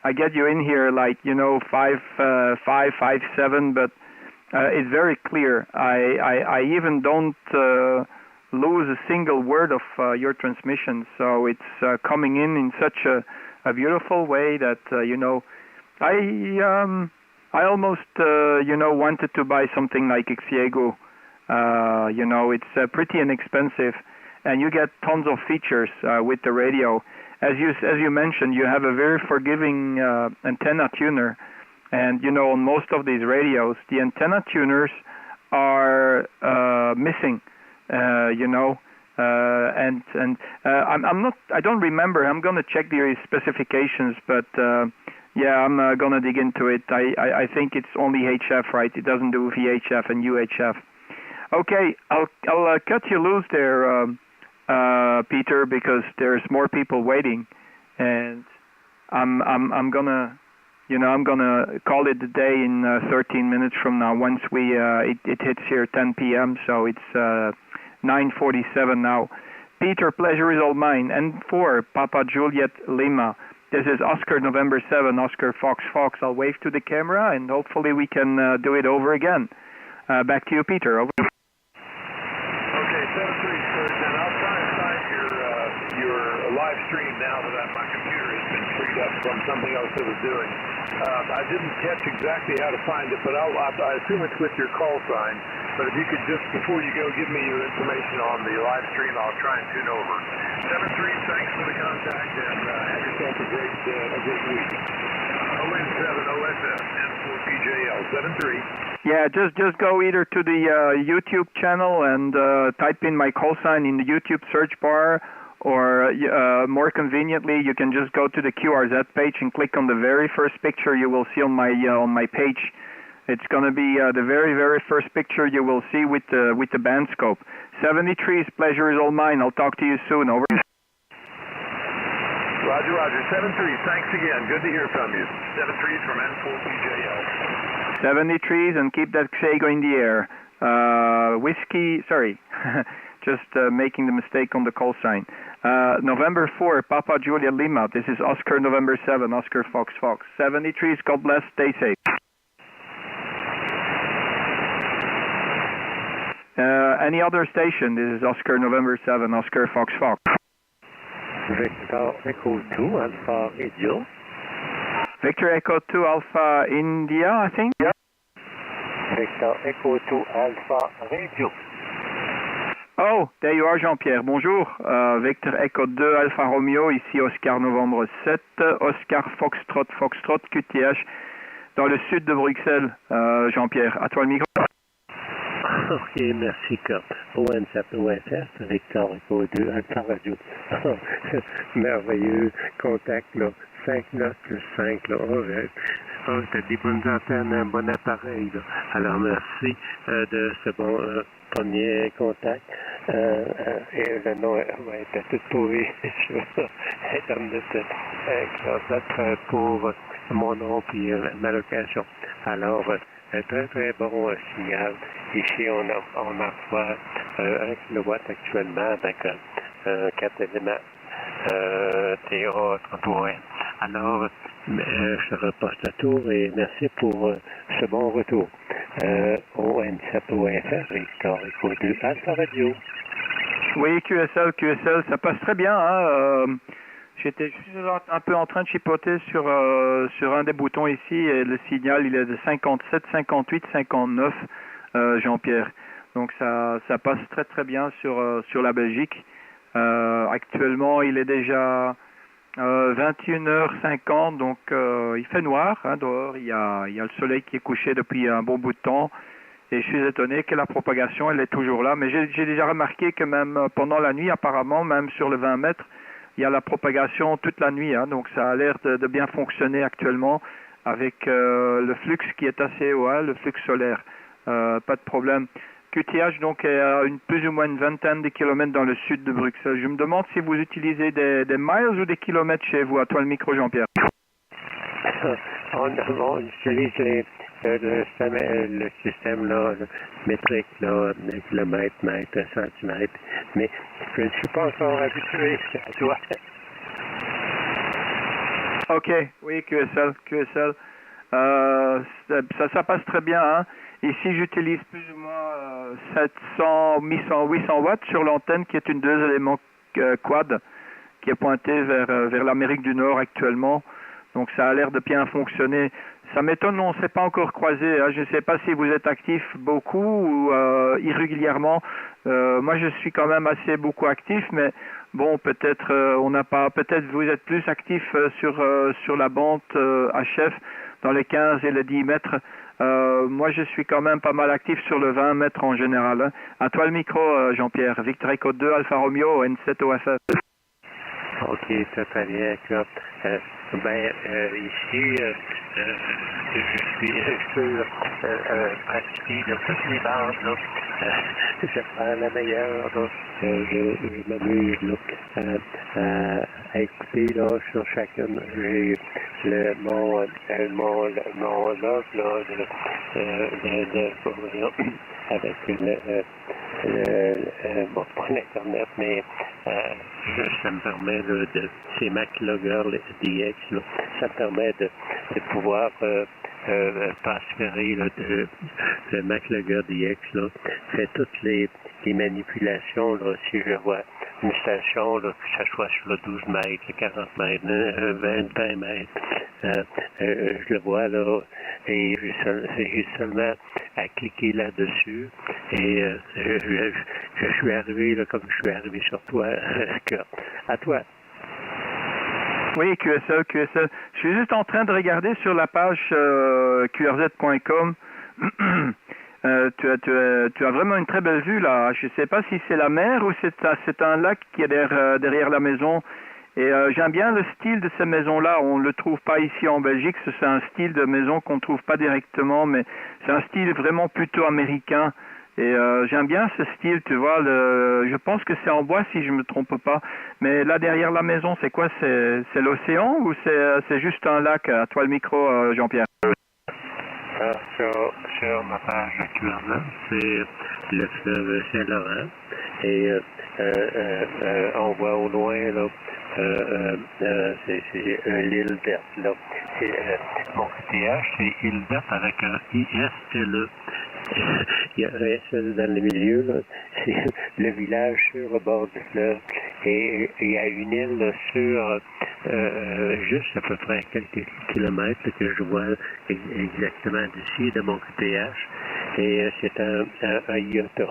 I get you in here like 5.7, but it's very clear. I even don't lose a single word of your transmission, so it's coming in such a beautiful way that I almost wanted to buy something like Xiegu. It's pretty inexpensive, and you get tons of features with the radio. As you mentioned, you have a very forgiving antenna tuner, and on most of these radios, the antenna tuners are missing. I don't remember. I'm going to check the specifications, but I'm going to dig into it. I think it's only HF, right? It doesn't do VHF and UHF. Okay, I'll cut you loose there, Peter, because there's more people waiting, and I'm gonna call it a day in 13 minutes from now. Once it hits here 10 p.m. So it's 9:47 now. Peter, pleasure is all mine. And for Papa Juliet Lima, this is Oscar November 7, Oscar Fox Fox. I'll wave to the camera, and hopefully we can do it over again. Back to you, Peter. Over. Okay, 7-3, and I'll try and find your live stream now that my computer has been freed up from something else I was doing. I didn't catch exactly how to find it, but I assume it's with your call sign. But if you could just, before you go, give me your information on the live stream, I'll try and tune over. 7-3, thanks for the contact, and have yourself a great week. ON7, OSF, N4PJL, 7-3. Yeah, just go either to the YouTube channel and type in my call sign in the YouTube search bar, or more conveniently, you can just go to the QRZ page and click on the very first picture you will see on my page. It's going to be the very, very first picture you will see with the band scope. 73's pleasure is all mine. I'll talk to you soon. Over. Roger, Roger. 7-3, thanks again. Good to hear from you. 7-3's from N4PJL. 73's, and keep that Xego in the air. Whiskey, sorry. Just making the mistake on the call sign. November 4, Papa Julia Lima. This is Oscar November 7, Oscar Fox Fox. 73's, God bless, stay safe. Any other station? This is Oscar November 7, Oscar Fox Fox. Victor Echo 2 Alpha Radio. Victor Echo 2 Alpha India, I think. Yeah. Victor Echo 2 Alpha Radio. Oh, there you are, Jean-Pierre. Bonjour. Victor Echo 2 Alpha Romeo, ici Oscar Novembre 7, Oscar Foxtrot Foxtrot QTH, dans le sud de Bruxelles. Jean-Pierre, à toi le micro. Ok, merci, Cop. ON7, OSF, Victor Echo 2 Alpha Radio. Merveilleux contact, là. 5 plus 5, là. T'as des bonnes antennes, un bon appareil, là. Alors, merci de ce bon premier contact. Et le nom était tout trouvé sur Internet. Grâce pour mon nom et ma location. Alors, un très très bon signal. Ici, on envoie 1 kW actuellement avec 4 éléments TA33. Alors, je reposte le tour et merci pour ce bon retour. ON7 OFR, Victor Echo 2 Alpha Radio. Oui, QSL, ça passe très bien. Hein, je suis un peu en train de chipoter sur un des boutons ici et le signal il est de 57, 58, 59, Jean-Pierre. Donc ça passe très très bien sur la Belgique. Actuellement il est déjà 21h50, donc il fait noir hein, dehors. Il y a le soleil qui est couché depuis un bon bout de temps. Et je suis étonné que la propagation elle est toujours là. Mais j'ai déjà remarqué que même pendant la nuit, apparemment, même sur le 20 mètres, il y a la propagation toute la nuit, hein, donc ça a l'air de bien fonctionner actuellement avec le flux qui est assez haut, hein, le flux solaire, pas de problème. QTH donc est à plus ou moins une vingtaine de kilomètres dans le sud de Bruxelles. Je me demande si vous utilisez des miles ou des kilomètres chez vous. À toi le micro, Jean-Pierre. On utilise le système là, métrique, là, kilomètre, mètre, centimètre, mais je ne suis pas encore habitué à toi. Ok, oui, QSL. Ça passe très bien. Hein. Ici, j'utilise plus ou moins 700, 800 watts sur l'antenne qui est une 2 éléments quad qui est pointée vers l'Amérique du Nord actuellement. Donc ça a l'air de bien fonctionner. Ça m'étonne, on ne s'est pas encore croisé. Hein. Je ne sais pas si vous êtes actif beaucoup ou irrégulièrement. Moi, je suis quand même beaucoup actif, mais bon, peut-être on n'a pas. Peut-être vous êtes plus actif sur la bande HF dans les 15 et les 10 mètres. Moi, je suis quand même pas mal actif sur le 20 mètres en général. Hein. À toi le micro, Jean-Pierre. Victor Echo 2 Alpha Romeo N7 OFF. Ok, très très bien. Ici, je peux pratiquer de toutes les bases. Là. Je prends la meilleure. Là. Je m'amuse à écouter là, sur chacune. J'ai mon log là, avec pas l'Internet, mais ça me permet là, c'est MacLogger DX, là, ça me permet de pouvoir transférer là, le MacLogger DX, là, fait toutes les manipulations, là, si je vois une station, là, que ce soit sur le 12 mètres, le 40 mètres, 20 mètres, je le vois là, et j'ai seulement à cliquer là-dessus, et je suis arrivé là, comme je suis arrivé sur toi, à toi. Oui, QSL. Je suis juste en train de regarder sur la page qrz.com. Tu as vraiment une très belle vue là. Je ne sais pas si c'est la mer ou c'est un lac qui est derrière la maison. Et j'aime bien le style de ces maisons-là. On ne le trouve pas ici en Belgique. C'est un style de maison qu'on ne trouve pas directement, mais c'est un style vraiment plutôt américain. Et j'aime bien ce style, tu vois. Je pense que c'est en bois si je me trompe pas. Mais là derrière la maison, c'est quoi? C'est l'océan ou c'est juste un lac? À toi le micro, Jean-Pierre. Sur ma page actuellement, c'est le fleuve Saint-Laurent et on voit au loin là, c'est l'île verte là. Mon TH, c'est île verte avec un ISLE. Il y a un SL dans le milieu, là. C'est le village sur le bord du fleuve. Et il y a une île là, sur juste à peu près quelques kilomètres là, que je vois exactement d'ici, de mon QTH. Et c'est un iota.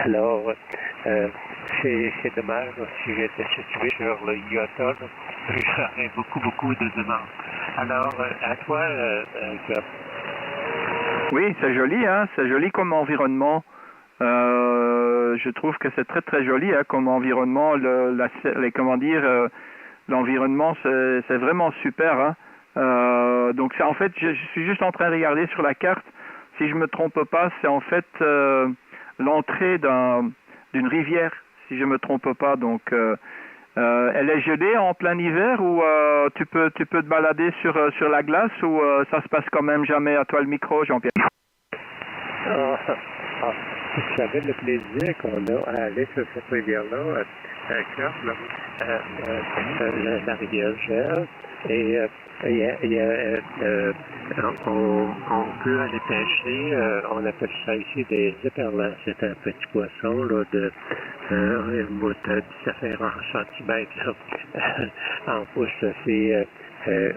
Alors, c'est dommage, là, si j'étais situé sur le iota, là, j'aurais beaucoup de demandes. Alors, à toi, Club. Oui, c'est joli, hein. C'est joli comme environnement. Je trouve que c'est très joli, hein, comme environnement. L'environnement, c'est vraiment super, hein. Donc, en fait, je suis juste en train de regarder sur la carte. Si je me trompe pas, c'est en fait l'entrée d'une rivière, si je me trompe pas. Donc, elle est gelée en plein hiver ou tu peux te balader sur la glace ou ça se passe quand même jamais? À toi le micro, Jean-Pierre. Vous savez le plaisir qu'on a à aller sur cette rivière-là, la rivière gèle, et on peut aller pêcher, on appelle ça ici des éperlans. C'est un petit poisson là, ça fait en centimètres. Là. En pouces, c'est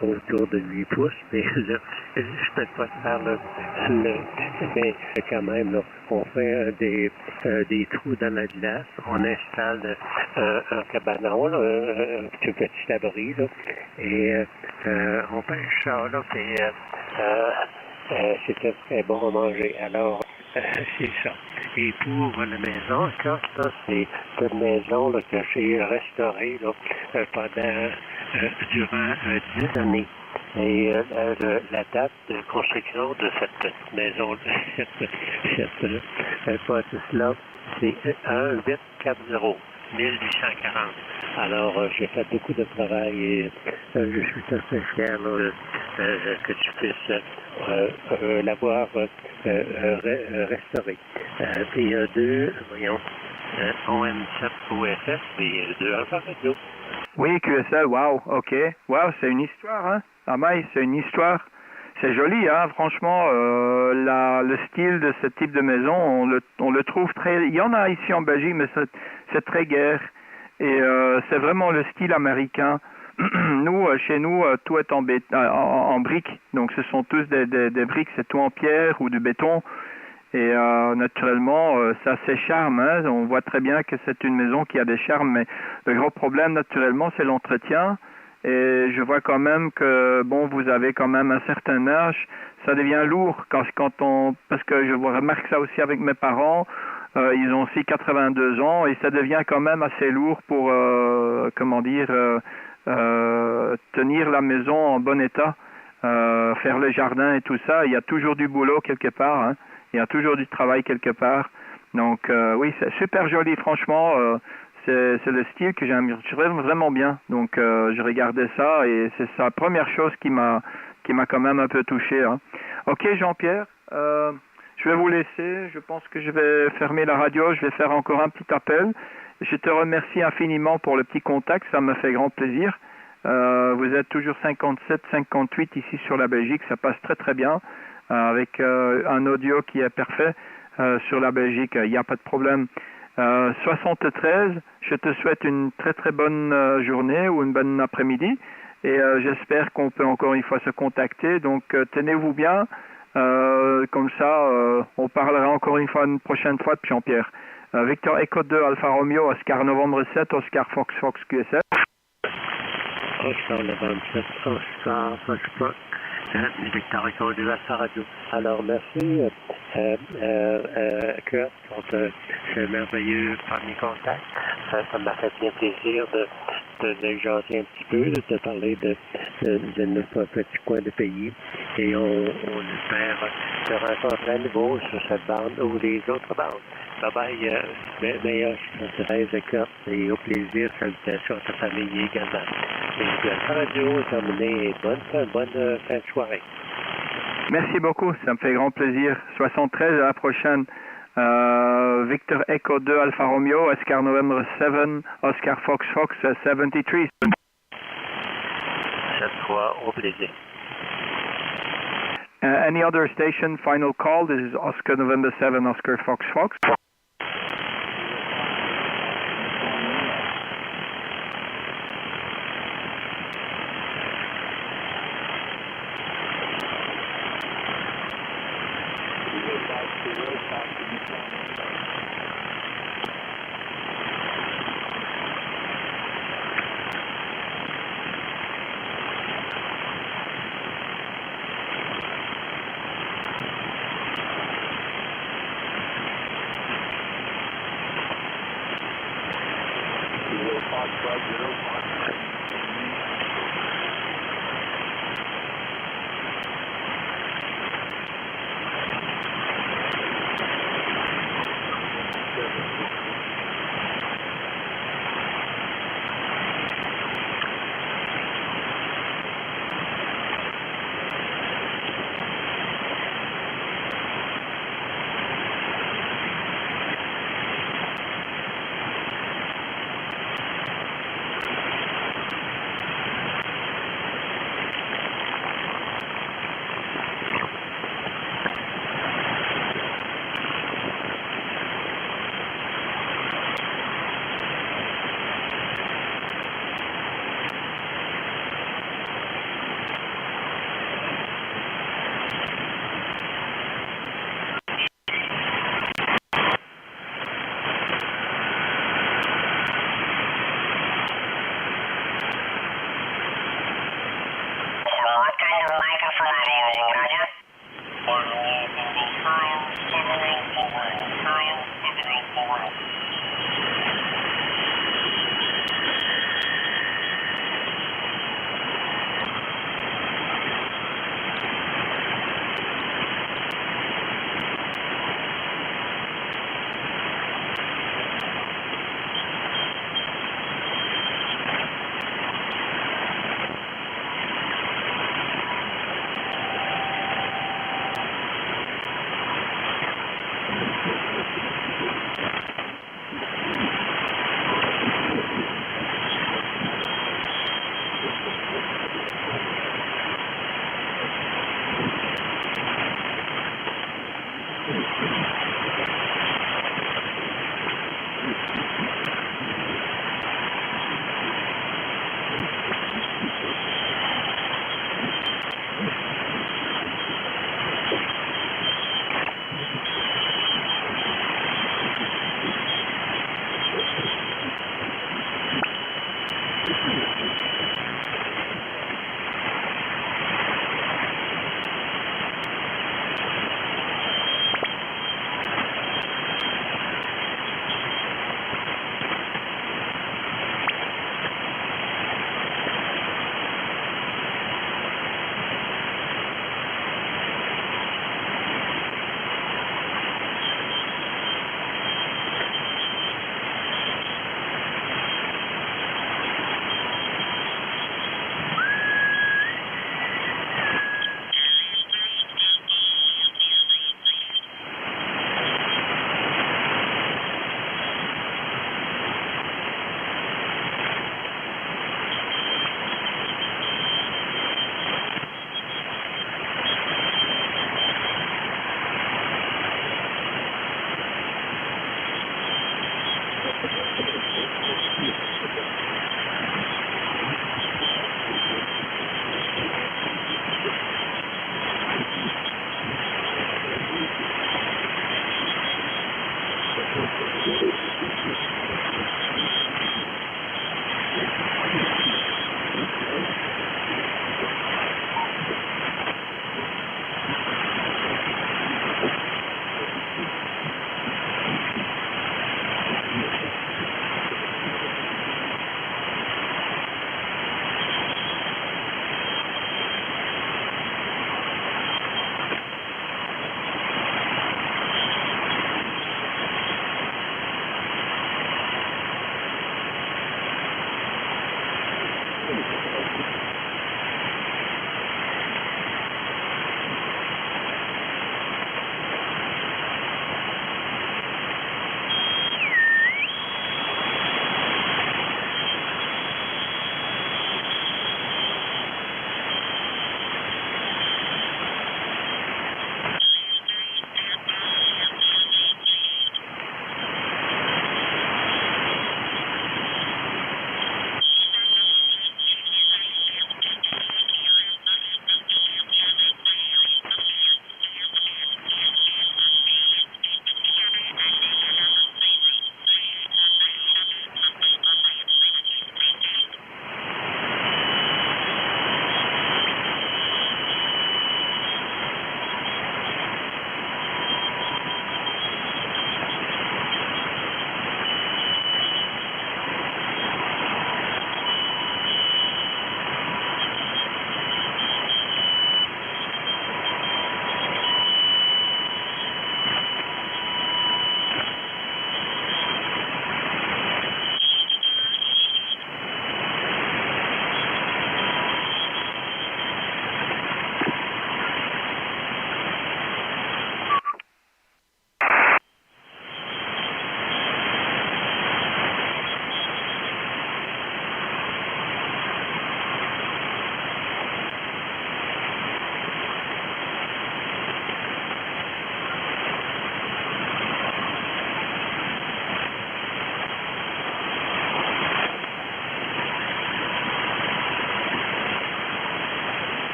autour de 8 pouces, mais là, je peux pas faire mais quand même, là, on fait des trous dans la glace, on installe un cabanon, là, un petit abri, là, et on pêche ça, là, c'était très bon à manger. Alors, c'est ça. Et pour la maison, ça, c'est une maison là, que j'ai restaurée là, durant 10 années. Et la date de construction de cette petite maison, cette bâtisse-là, c'est 1840. 1840. Alors, j'ai fait beaucoup de travail et je suis très fier là, que tu puisses l'avoir restauré. PE2, voyons, OM7 OSS, PE2 Alpha Radio. Oui, QSL, wow, ok. Wow, c'est une histoire, hein. Amaï, c'est une histoire. C'est joli, hein, franchement, le style de ce type de maison, on le trouve très... Il y en a ici en Belgique, mais c'est très guère. Et c'est vraiment le style américain. Nous, chez nous, tout est en briques. Donc, ce sont tous des briques, c'est tout en pierre ou du béton. Et naturellement, ça a ses charmes. Hein. On voit très bien que c'est une maison qui a des charmes. Mais le gros problème, naturellement, c'est l'entretien. Et je vois quand même que, bon, vous avez quand même un certain âge. Ça devient lourd parce que je remarque ça aussi avec mes parents. Ils ont aussi 82 ans et ça devient quand même assez lourd pour, tenir la maison en bon état. faire le jardin et tout ça. Il y a toujours du boulot quelque part, hein. Il y a toujours du travail quelque part. Donc oui, c'est super joli, franchement. C'est le style que j'aime vraiment bien. Donc je regardais ça et c'est la première chose qui m'a quand même un peu touché, hein. Ok, Jean-Pierre, je vais vous laisser. Je pense que je vais fermer la radio. Je vais faire encore un petit appel. Je te remercie infiniment pour le petit contact. Ça me fait grand plaisir. Vous êtes toujours 57, 58 ici sur la Belgique. Ça passe très très bien avec un audio qui est parfait sur la Belgique. Il n'y a pas de problème. 73, je te souhaite une très très bonne journée ou une bonne après-midi. Et j'espère qu'on peut encore une fois se contacter. Donc tenez-vous bien. Comme ça, on parlera encore une fois une prochaine fois de Jean-Pierre. Victor Echo 2 Alpha Romeo, Oscar Novembre 7, Oscar Fox Fox QSF. Oscar Novembre 7, Oscar Fox Fox, Victor Echo 2 Alpha Radio. Alors merci Kurt pour ce merveilleux premier contact. Ça m'a fait bien plaisir de jaser un petit peu, de te parler de notre petit coin de pays. Et on espère te rencontrer à nouveau sur cette bande ou les autres bandes. Bye bye, meilleure Thérèse Kurt, et au plaisir, salutations à ta famille également. Et la radio est terminée et bonne fin de soirée. Merci beaucoup, ça me fait grand plaisir. 73, à la prochaine. Victor Echo 2 Alpha Romeo, Oscar November 7, Oscar Fox Fox 73. 7-3, au plaisir. Any other station, final call? This is Oscar November 7, Oscar Fox Fox.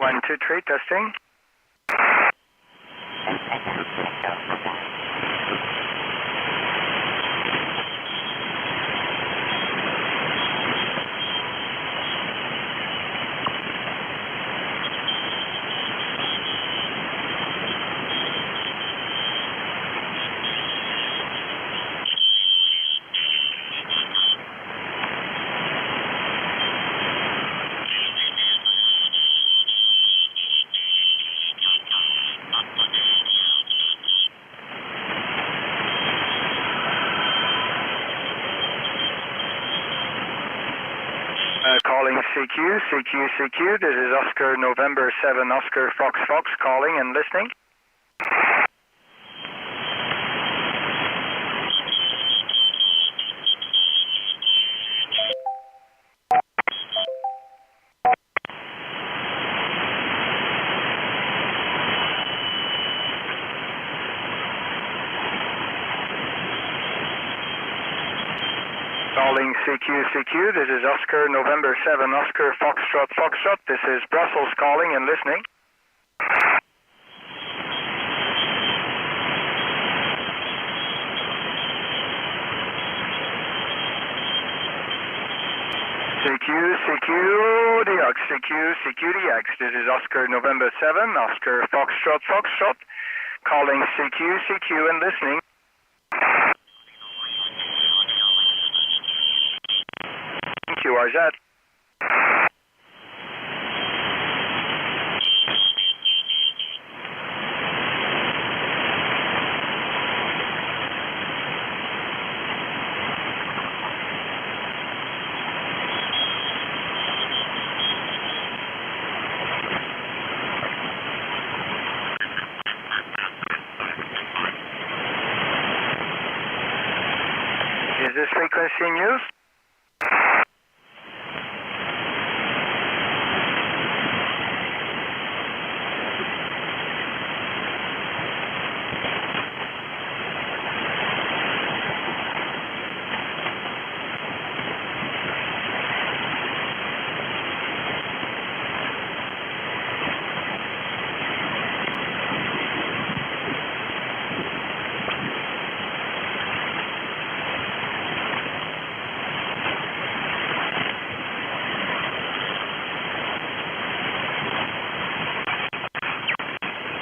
1, 2, 3, testing. Calling CQ. This is Oscar November 7 Oscar Fox calling and listening. Calling CQ. This is Oscar November 7 Oscar Foxtrot. This is Brussels calling and listening. CQDX. This is Oscar November 7, Oscar Foxtrot, calling CQ and listening. QRZ. Is this frequency news?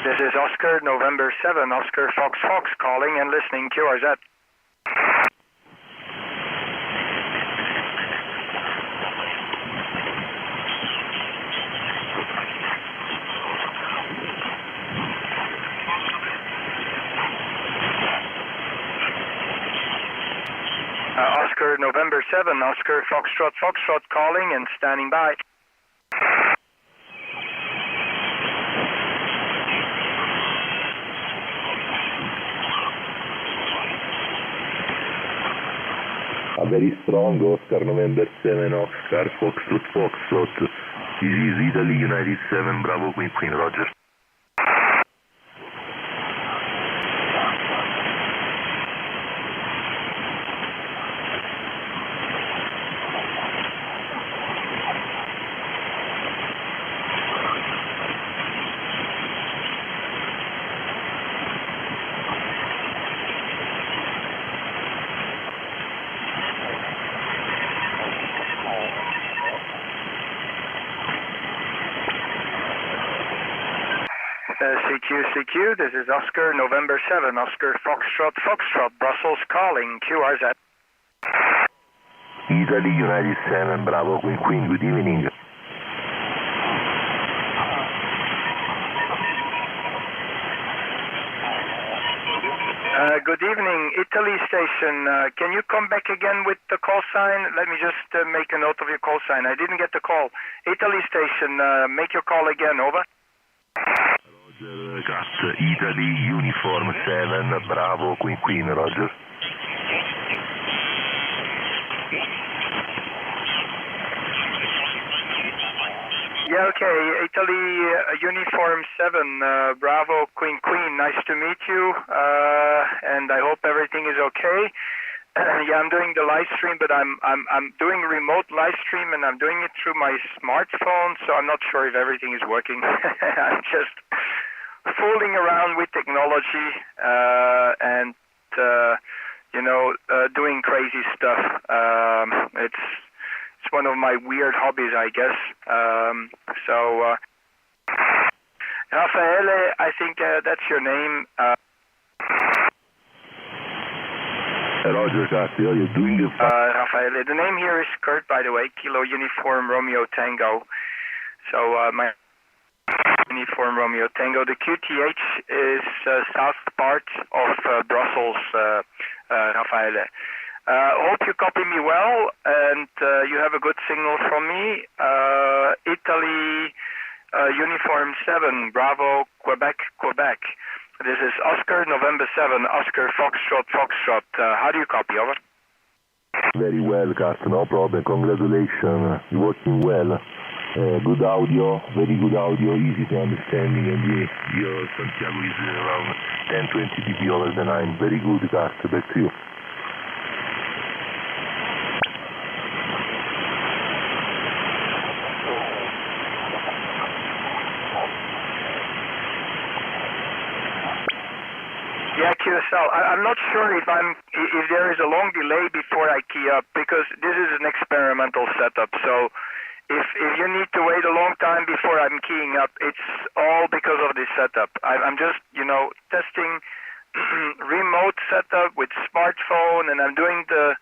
This is Oscar November 7, Oscar Fox calling and listening, QRZ. Oscar November 7, Oscar Foxtrot calling and standing by. A very strong Oscar November 7, Oscar Foxtrot. This is Italy United 7, Bravo Queen, Roger. CQ, this is Oscar November 7, Oscar Foxtrot, Brussels calling, QRZ. Italy United 7, Bravo Queen, good evening. Good evening, Italy station. Can you come back again with the call sign? Let me just make a note of your call sign. I didn't get the call. Italy station, make your call again, over. Roger, Cat, Italy Uniform 7, Bravo Queen, Roger. Yeah, okay, Italy Uniform 7, Bravo Queen, nice to meet you, and I hope everything is okay. Yeah, I'm doing the live stream, but I'm doing remote live stream, and I'm doing it through my smartphone, so I'm not sure if everything is working. I'm just fooling around with technology and doing crazy stuff. It's one of my weird hobbies, I guess. Raffaele, I think that's your name. Roger, Cat, you're doing the... Raffaele, the name here is Kurt, by the way, Kilo Uniform Romeo Tango. So my Uniform Romeo Tango. The QTH is south part of Brussels, Raffaele. Hope you copy me well, and you have a good signal from me. Italy Uniform 7, Bravo, Quebec. This is Oscar November 7, Oscar Foxtrot. How do you copy, over? Very well, Cat, no problem, congratulations, you're working well. Good audio, very good audio, easy to understanding, and your Santiago is around 10-20 dB over the line. Very good, Cat, back to you. Yeah, QSL. I'm not sure if there is a long delay before I key up, because this is an experiment. experimental setup. So if you need to wait a long time before I'm keying up, it's all because of this setup. I'm just, testing remote setup with smartphone, and I'm doing the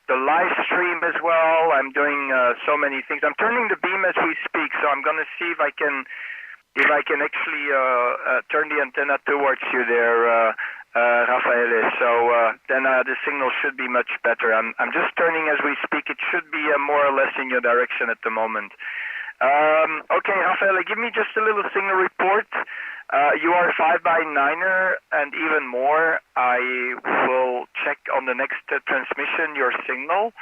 live stream as well. I'm doing so many things. I'm turning the beam as we speak, so I'm going to see if I can actually turn the antenna towards you there, Raffaele. So then the signal should be much better. I'm just turning as we speak. It should be more or less in your direction at the moment. Okay, Raffaele, give me just a little signal report. You are 5x9er and even more. I will check on the next transmission your signal,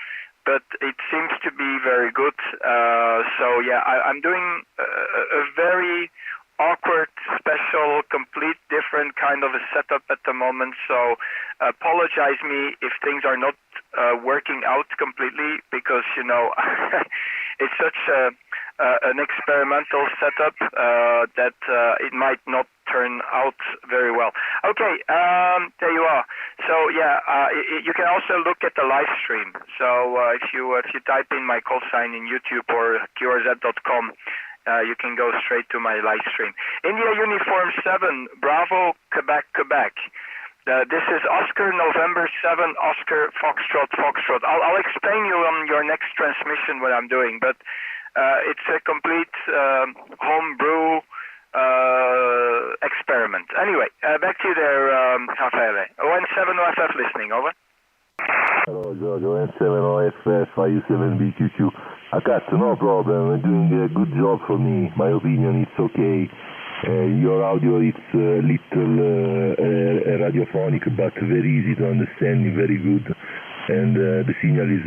but it seems to be very good. So yeah, I'm doing a very awkward, special, complete different kind of a setup at the moment. So apologize me if things are not working out completely, because it's such an experimental setup that it might not turn out very well. Okay, there you are. So yeah, you can also look at the live stream. So if you type in my call sign in YouTube or qrz.com, you can go straight to my live stream. India Uniform 7, Bravo, Quebec, Quebec. This is Oscar November 7, Oscar Foxtrot, Foxtrot. I'll explain you on your next transmission what I'm doing, but it's a complete homebrew experiment. Anyway, back to you there, Raffaele. ON7 OFF listening, over. Hello, Giorgio. ON7 OFF, IU7BQQ. I got no problem. You're doing a good job for me. My opinion, it's okay. Your audio is a little radiophonic, but very easy to understand, very good. And the signal is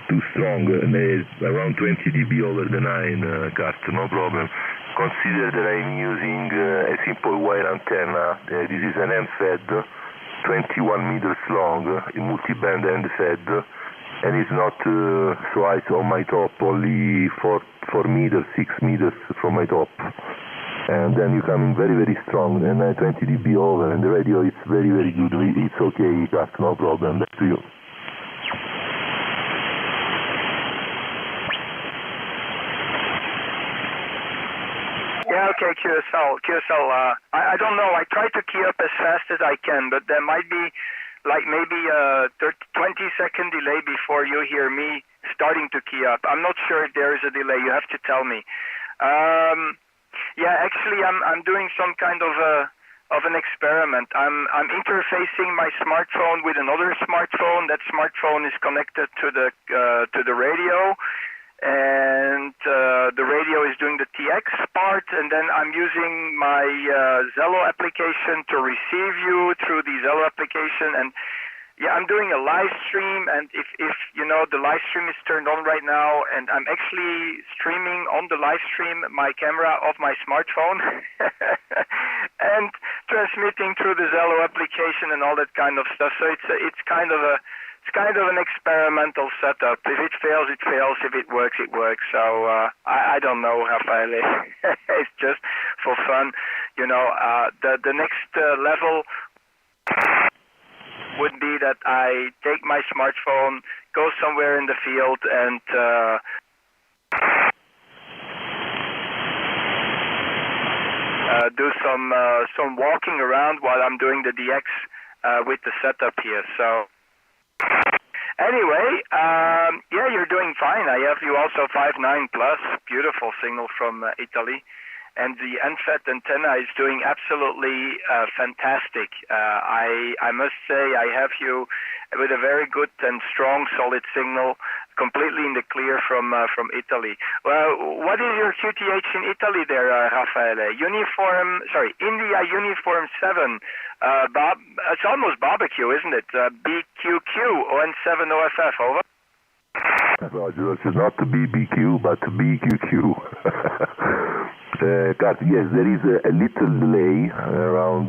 too strong, around 20 dB over the 9, Cart, no problem. Consider that I'm using a simple wire antenna. This is an end-fed, 21 meters long, in multiband end-fed, and it's not so high on my top, only 4 meters, 6 meters from my top. And then you come in very, very strong, and 20 dB over, and the radio is very, very good. It's okay, Cart, no problem. Back to you. Yeah, okay, QSL. I don't know. I try to key up as fast as I can, but there might be like maybe a 20-second delay before you hear me starting to key up. I'm not sure if there is a delay. You have to tell me. Yeah, actually, I'm doing some kind of an experiment. I'm interfacing my smartphone with another smartphone. That smartphone is connected to the radio. And the radio is doing the TX part, and then I'm using my Zello application to receive you through the Zello application. And yeah, I'm doing a live stream, and if the live stream is turned on right now, and I'm actually streaming on the live stream my camera of my smartphone and transmitting through the Zello application and all that kind of stuff. So it's kind of an experimental setup. If it fails, it fails. If it works, it works. So I don't know, Raffaele. It's just for fun. The next level would be that I take my smartphone, go somewhere in the field, and do some walking around while I'm doing the DX with the setup here. So anyway, yeah, you're doing fine. I have you also 5.9 plus, beautiful signal from Italy. And the end-fed antenna is doing absolutely fantastic. I must say I have you with a very good and strong, solid signal, completely in the clear from Italy. Well, what is your QTH in Italy there, Raffaele? India Uniform 7. It's almost barbecue, isn't it? BQQ, ON7 OFF, over. Roger, it's not BBQ, but BQQ. Yes, there is a little delay, around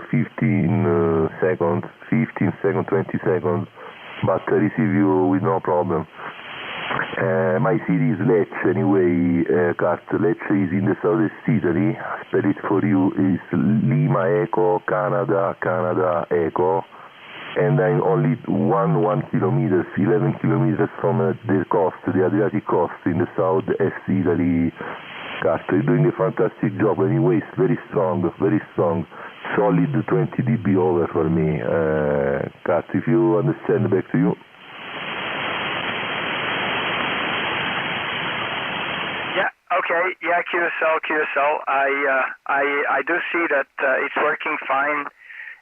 15 seconds, 20 seconds, but I receive you with no problem. My city is Lecce anyway, Lecce is in the southeast Italy. Spell it for you, is Lima Echo, Canada, Echo, and I'm only 1 kilometers, 11 kilometers from the coast, the Adriatic coast in the south Est Italy. Castro, you're doing a fantastic job. Anyway, it's very strong, solid 20 dB over for me. Castro, if you understand, back to you. Okay, yeah, QSL. I do see that it's working fine,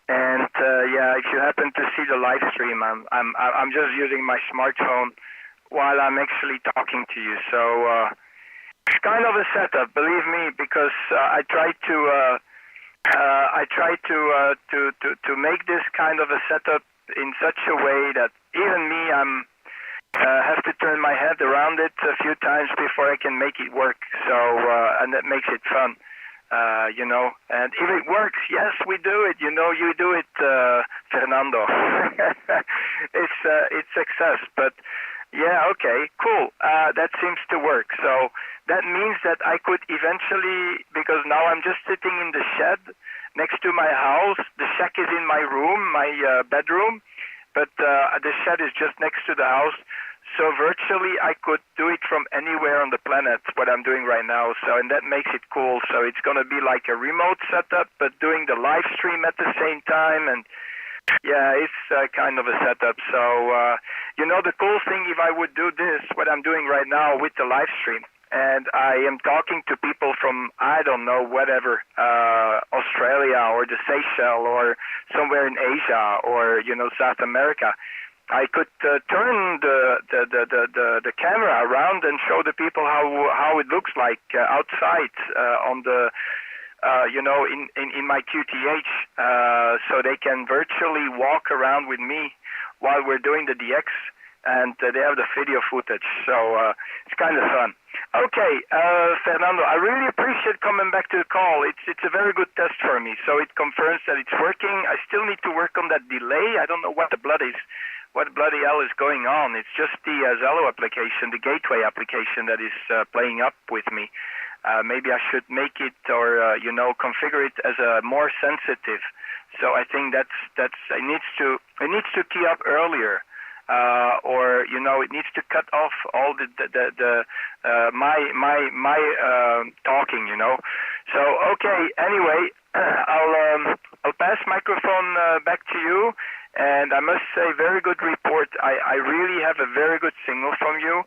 and yeah, if you happen to see the live stream, I'm just using my smartphone while I'm actually talking to you. So it's kind of a setup, believe me, because I try to make this kind of a setup in such a way that even me, have to turn my head around it a few times before I can make it work. So, and that makes it fun, you know. And if it works, yes, we do it. You know, you do it, Fernando. It's success. But yeah, okay, cool. That seems to work. So that means that I could eventually, because now I'm just sitting in the shed next to my house. The shack is in my room, my bedroom. But the shed is just next to the house, so virtually I could do it from anywhere on the planet, what I'm doing right now. So, and that makes it cool. So it's going to be like a remote setup, but doing the live stream at the same time. And yeah, it's kind of a setup. So, you know, the cool thing, if I would do this, what I'm doing right now with the live stream, and I am talking to people from, I don't know, whatever, Australia or the Seychelles or somewhere in Asia or, you know, South America. I could turn the camera around and show the people how it looks like outside on the, you know, in my QTH, so they can virtually walk around with me while we're doing the DX. And they have the video footage, so it's kind of fun. Okay, Fernando, I really appreciate coming back to the call. It's a very good test for me, so it confirms that it's working. I still need to work on that delay. I don't know what the bloody hell is going on. It's just the Zello application, the gateway application that is playing up with me. Maybe I should make it or you know, configure it as a more sensitive. So I think that's it needs to key up earlier. Or you know, it needs to cut off all my talking, you know. So okay, anyway, I'll pass microphone back to you, and I must say, very good report. I really have a very good signal from you.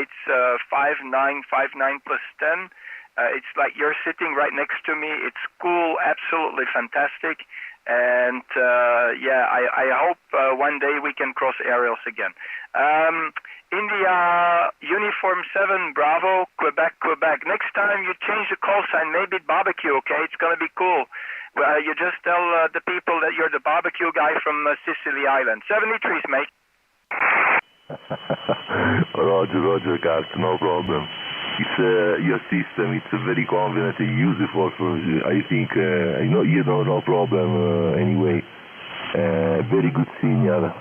It's 59 plus 10. It's like you're sitting right next to me. It's cool, absolutely fantastic. And yeah, I hope one day we can cross aerials again. India, Uniform 7, Bravo, Quebec. Next time you change the call sign, maybe barbecue, okay? It's going to be cool. You just tell the people that you're the barbecue guy from Sicily Island. 73s, mate. Roger, Carter, no problem. It's your system. It's very convenient and useful. For, I think you know, no problem anyway. Very good signal.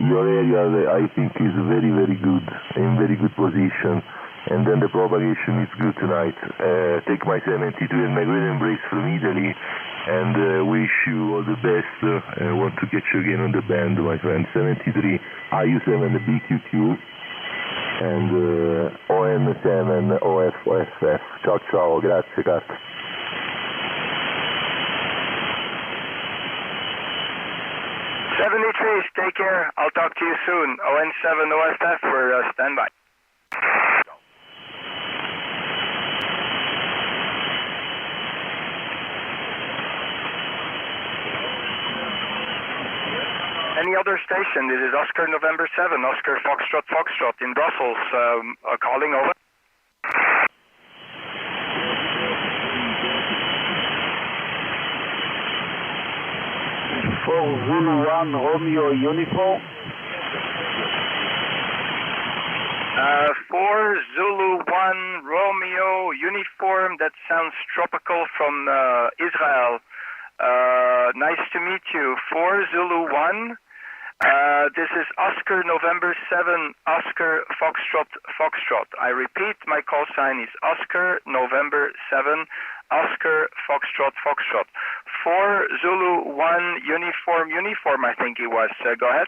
Your area, I think, is very good, in very good position. And then the propagation is good tonight. Take my 72 and my great embrace from Italy, and wish you all the best. I want to catch you again on the band, my friend. 73, IU7, the BQQ. And OM7 OFF. Ciao, grazie Carter. 73s, take care. I'll talk to you soon. ON7 OFF for standby. Any other station? This is Oscar November 7, Oscar Foxtrot in Brussels, calling over. For Zulu 1 Romeo Uniform. 4 Zulu 1 Romeo Uniform. That sounds tropical from Israel. Nice to meet you. 4 Zulu 1. This is Oscar November 7, Oscar Foxtrot. I repeat, my call sign is Oscar November 7, Oscar Foxtrot Foxtrot. 4 Zulu 1 uniform, I think it was. Go ahead.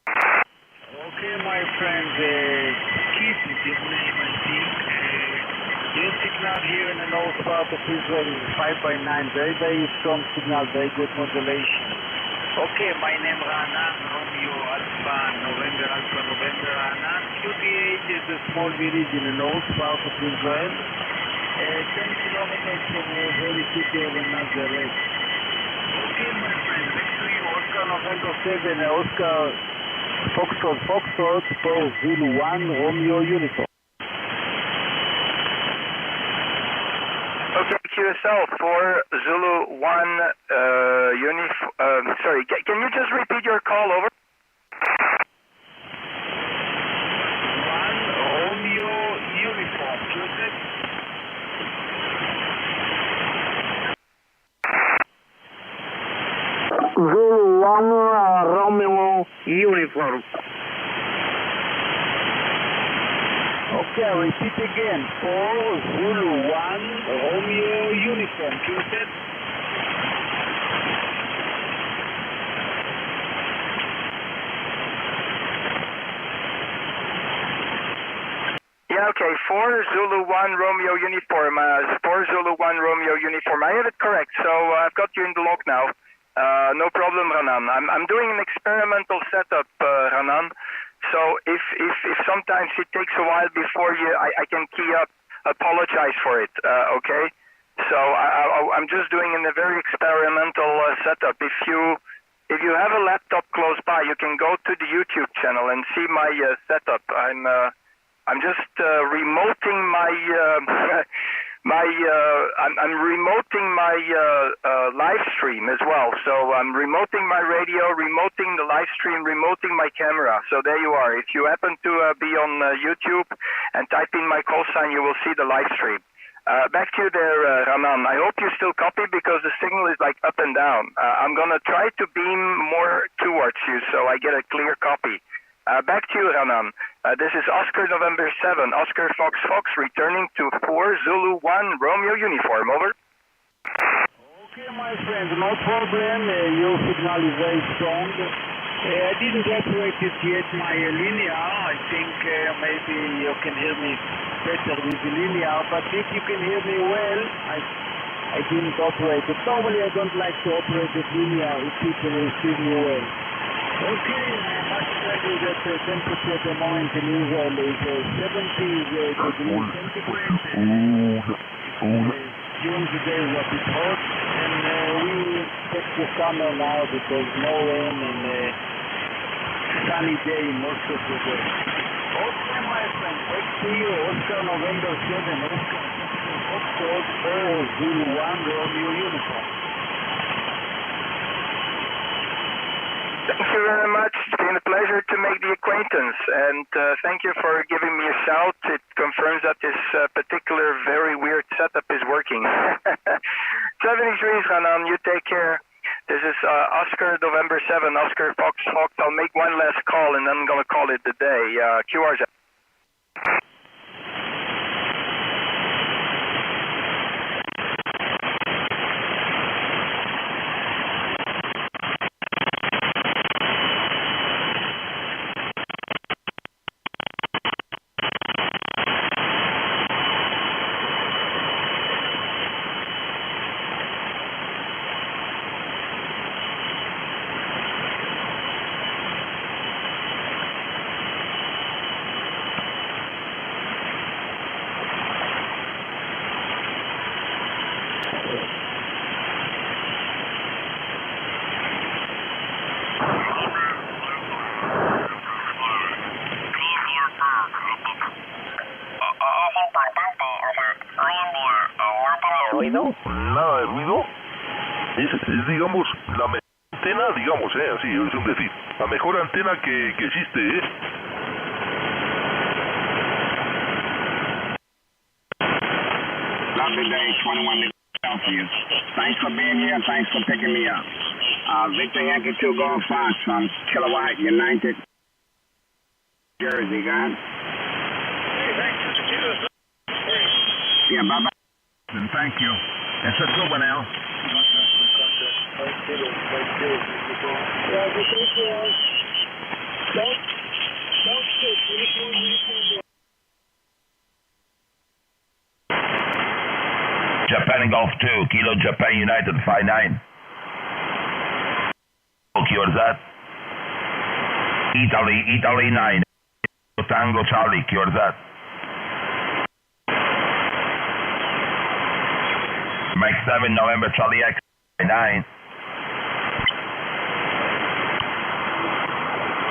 Okay, my friend, Keith is his name, I think. Your signal here in the north part of Israel is 5x9, very, very strong signal, very good modulation. Okay, my name Ranan, Romeo Alpha, November Ranan. QT8 is a small village in the north part of Israel. 10 kilometers from a very city of Nazareth. Okay, my friend, back to you, Oscar November 7, Oscar Foxtrot, 4 Zulu 1, Romeo uniform. Okay, QSL 4 Zulu 1 sorry, can you just repeat your call over? 1 Romeo uniform, QSL. Zulu 1 Romeo uniform. Okay, repeat again. 4 Zulu 1 Romeo uniform. QSL. Yeah, okay, 4 Zulu 1 Romeo uniform. 4 Zulu 1 Romeo uniform. I have it correct, so I've got you in the log now. No problem, Ranan. I'm doing an experimental setup, Ranan. So if sometimes it takes a while before I can key up, apologize for it. Okay. So I'm just doing a very experimental setup. If you have a laptop close by, you can go to the YouTube channel and see my setup. I'm just remoting my I'm remoting my live stream as well. So I'm remoting my radio, remoting the live stream, remoting my camera. So there you are. If you happen to be on YouTube and type in my call sign, you will see the live stream. Back to you there, Ranan. I hope you still copy because the signal is like up and down. I'm gonna try to beam more towards you so I get a clear copy. Back to you, Ranan. This is Oscar November 7, Oscar Fox Fox, returning to 4 Zulu 1 Romeo uniform. Over. Okay, my friend, no problem. Your signal is very strong. I didn't operate it yet, my linear. I think maybe you can hear me better with the linear, but if you can hear me well, I didn't operate it. Normally I don't like to operate it linear if people receive me well. Okay, I must tell you that the temperature at the moment in Israel is 70 degrees centigrade. During the day is a bit hot, and we expect the summer now because no rain and sunny day most of the day. Okay, my friend, back to you, Oscar November 7, Oscar Foxtrot 4 Zulu 1 Romeo uniform. Thank you very much. It's been a pleasure to make the acquaintance, and thank you for giving me a shout. It confirms that this particular very weird setup is working. 73, Ranan, you take care. This is Oscar November 7, Oscar Fox Fox. I'll make one last call, and then I'm going to call it a day. QRZ. Nada de ruido. Es digamos, la mejor antena, digamos, así es un decir, la mejor antena que existe, Lovely day, 21 degrees Celsius. Thanks for being here, thanks for picking me up. Victor Yankee 2 Golf Fox from Kilowatt United, Jersey, guys. Hey, thanks, Mr. Yeah, bye-bye. And thank you. That's a good one, Al. Japan Golf 2, Kilo Japan United 59. Kiorzat. Italy 9. Tango Charlie, Kiorzat. Mike 7, November Charlie X 9.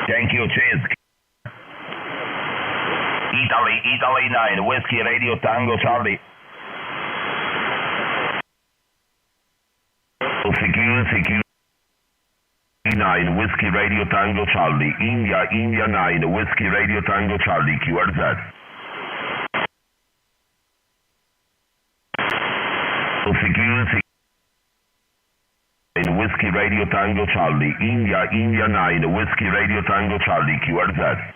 Thank you, cheers. Italy 9, Whiskey Radio Tango Charlie. Secure 9, Whiskey Radio Tango Charlie. India 9, Whiskey Radio Tango Charlie, QRZ. Secure Whiskey Radio Tango Charlie. India 9, Whiskey Radio Tango Charlie, QRZ.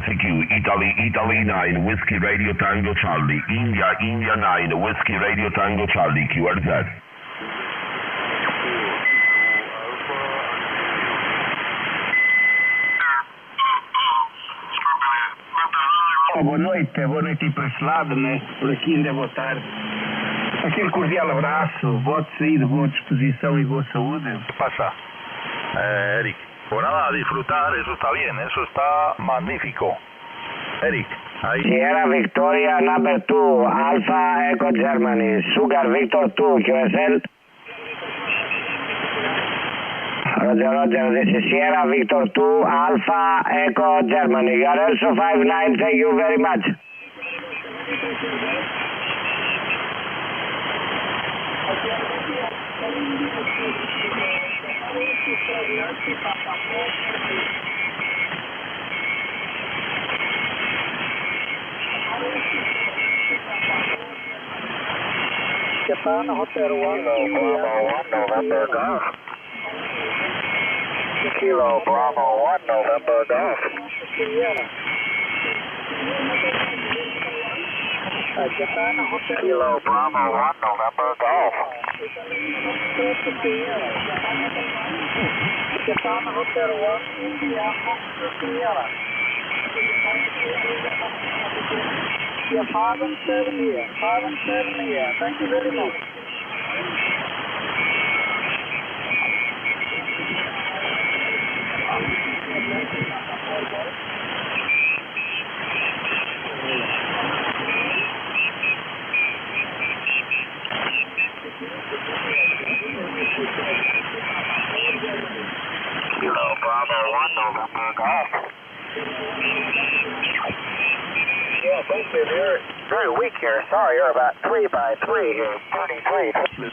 Secure, Italy 9, Whiskey Radio Tango Charlie, India 9, Whiskey Radio Tango Charlie, QRZ. Boa noite para esse lado, né? Por aqui ainda boa tarde. Aquele cordial abraço, boa saída, boa disposição e boa saúde. ¿Qué pasa, Eric? Pues nada, a disfrutar, eso está bien, eso está magnífico. Eric, ahí. Sierra Victoria number 2, Alpha Echo Germany, Sugar Victor 2, QSL. Roger, this is Sierra Victor 2, Alpha Echo Germany. You are also 59, thank you very much. Japan Hotel 1, Bravo 1, November Golf. Kilo Bravo 1, November Golf. Japan Hotel Kilo Bravo 1, November Golf. Japan Hotel 1, India, Sierra. Yeah, 5 and 7 here. Thank you very much. Kilo Bravo 1, November Golf. Yeah, thanks, you're very weak here. Sorry, you're about 3 by 3 here. 33.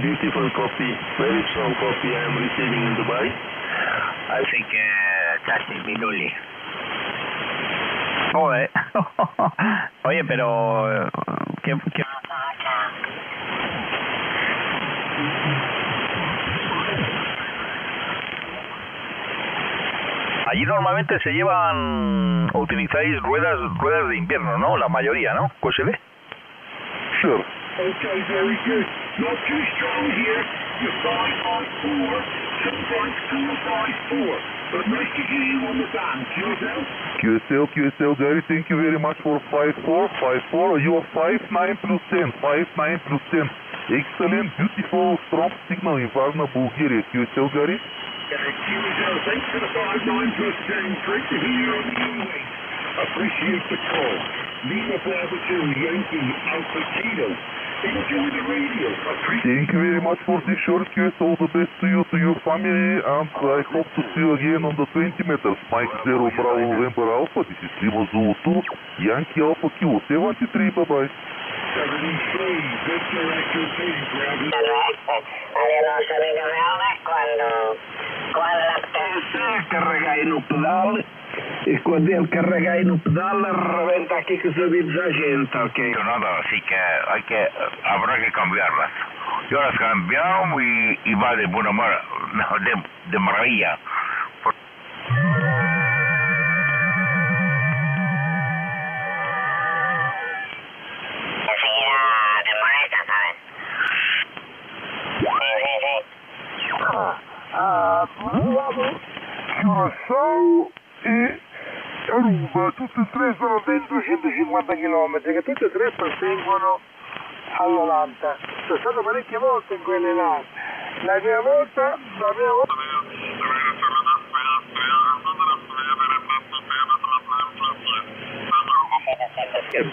Beautiful copy, very strong copy I am receiving in Dubai. I think that's Minuli. Joder. Oye, pero... ¿qué? Allí normalmente se llevan o utilizáis ruedas de invierno, ¿no? La mayoría, ¿no? ¿Cuál se ve? Sure. Okay, very good. Not too strong here. You're 554, sometimes 454. But nice to hear you on the band, QSL Gary, thank you very much for 54. You are 59 plus 10, 59 plus 10. Excellent, beautiful, strong signal in Varna, Bulgaria. QSL Gary. QSL, thanks for the 59 plus 10. Great to hear you on the U-Wing. Appreciate the call. Lima Bravo 2, Yankee, Alpha Kilo. Enjoy the radio. Thank you very much for the short QS. All the best to you, to your family, and I hope to see you again on the 20 meters. Mike 0 Bravo November Alpha. This is Lima Zulu 2, Yankee Alpha Kilo 73. Bye-bye. 73, Victor Echo 2, Bravo. Avevo salito quando la testa carregai no pedal e quando ele carregai no pedal rebenta aqui com os ouvidos à gente, ok? Nada, así que habrá que cambiarlas. Yo las cambiamos y va de buena manera, de maravilla. Bravo, Curaçao e Aruba, tutte e tre sono dentro 150 km, che tutte e tre perseguono a 90. Sono stato parecchie volte in quelle là. La prima volta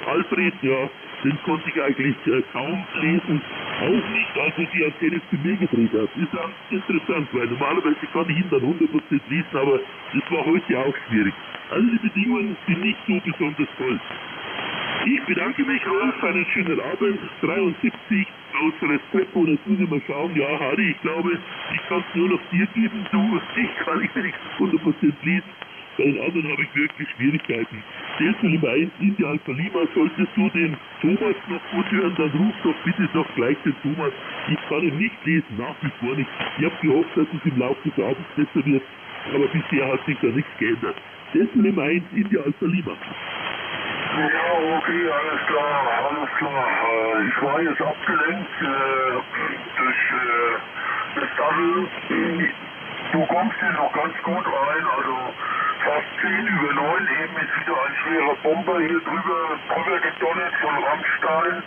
Alfred, ja, den konnte ich eigentlich kaum lesen, auch nicht, als er die Antenne zu mir gedreht hat. Ist ganz interessant, weil normalerweise kann ich ihn dann 100% lesen, aber das war heute auch schwierig. Also die Bedingungen sind nicht so besonders toll. Ich bedanke mich, Rolf, einen schönen Abend, 73, aus Restrepo, jetzt muss ich mal schauen, ja, Harry, ich glaube, ich kann es nur noch dir geben, du, ich kann nicht wenigstens 100% lesen. Bei den anderen habe ich wirklich Schwierigkeiten. Delta Lima 1, India Alpha Lima, solltest du den Thomas noch gut hören, dann ruf doch bitte doch gleich den Thomas. Ich kann ihn nicht lesen, nach wie vor nicht. Ich habe gehofft, dass es im Laufe des Abends besser wird, aber bisher hat sich da nichts geändert. Delta Lima 1, India Alpha Lima. Ja, okay, alles klar, alles klar. Ich war jetzt abgelenkt durch das Sattel. Du kommst hier noch ganz gut rein, also fast 10 über 9, eben ist wieder ein schwerer Bomber hier drüber gedonnert von Rammstein.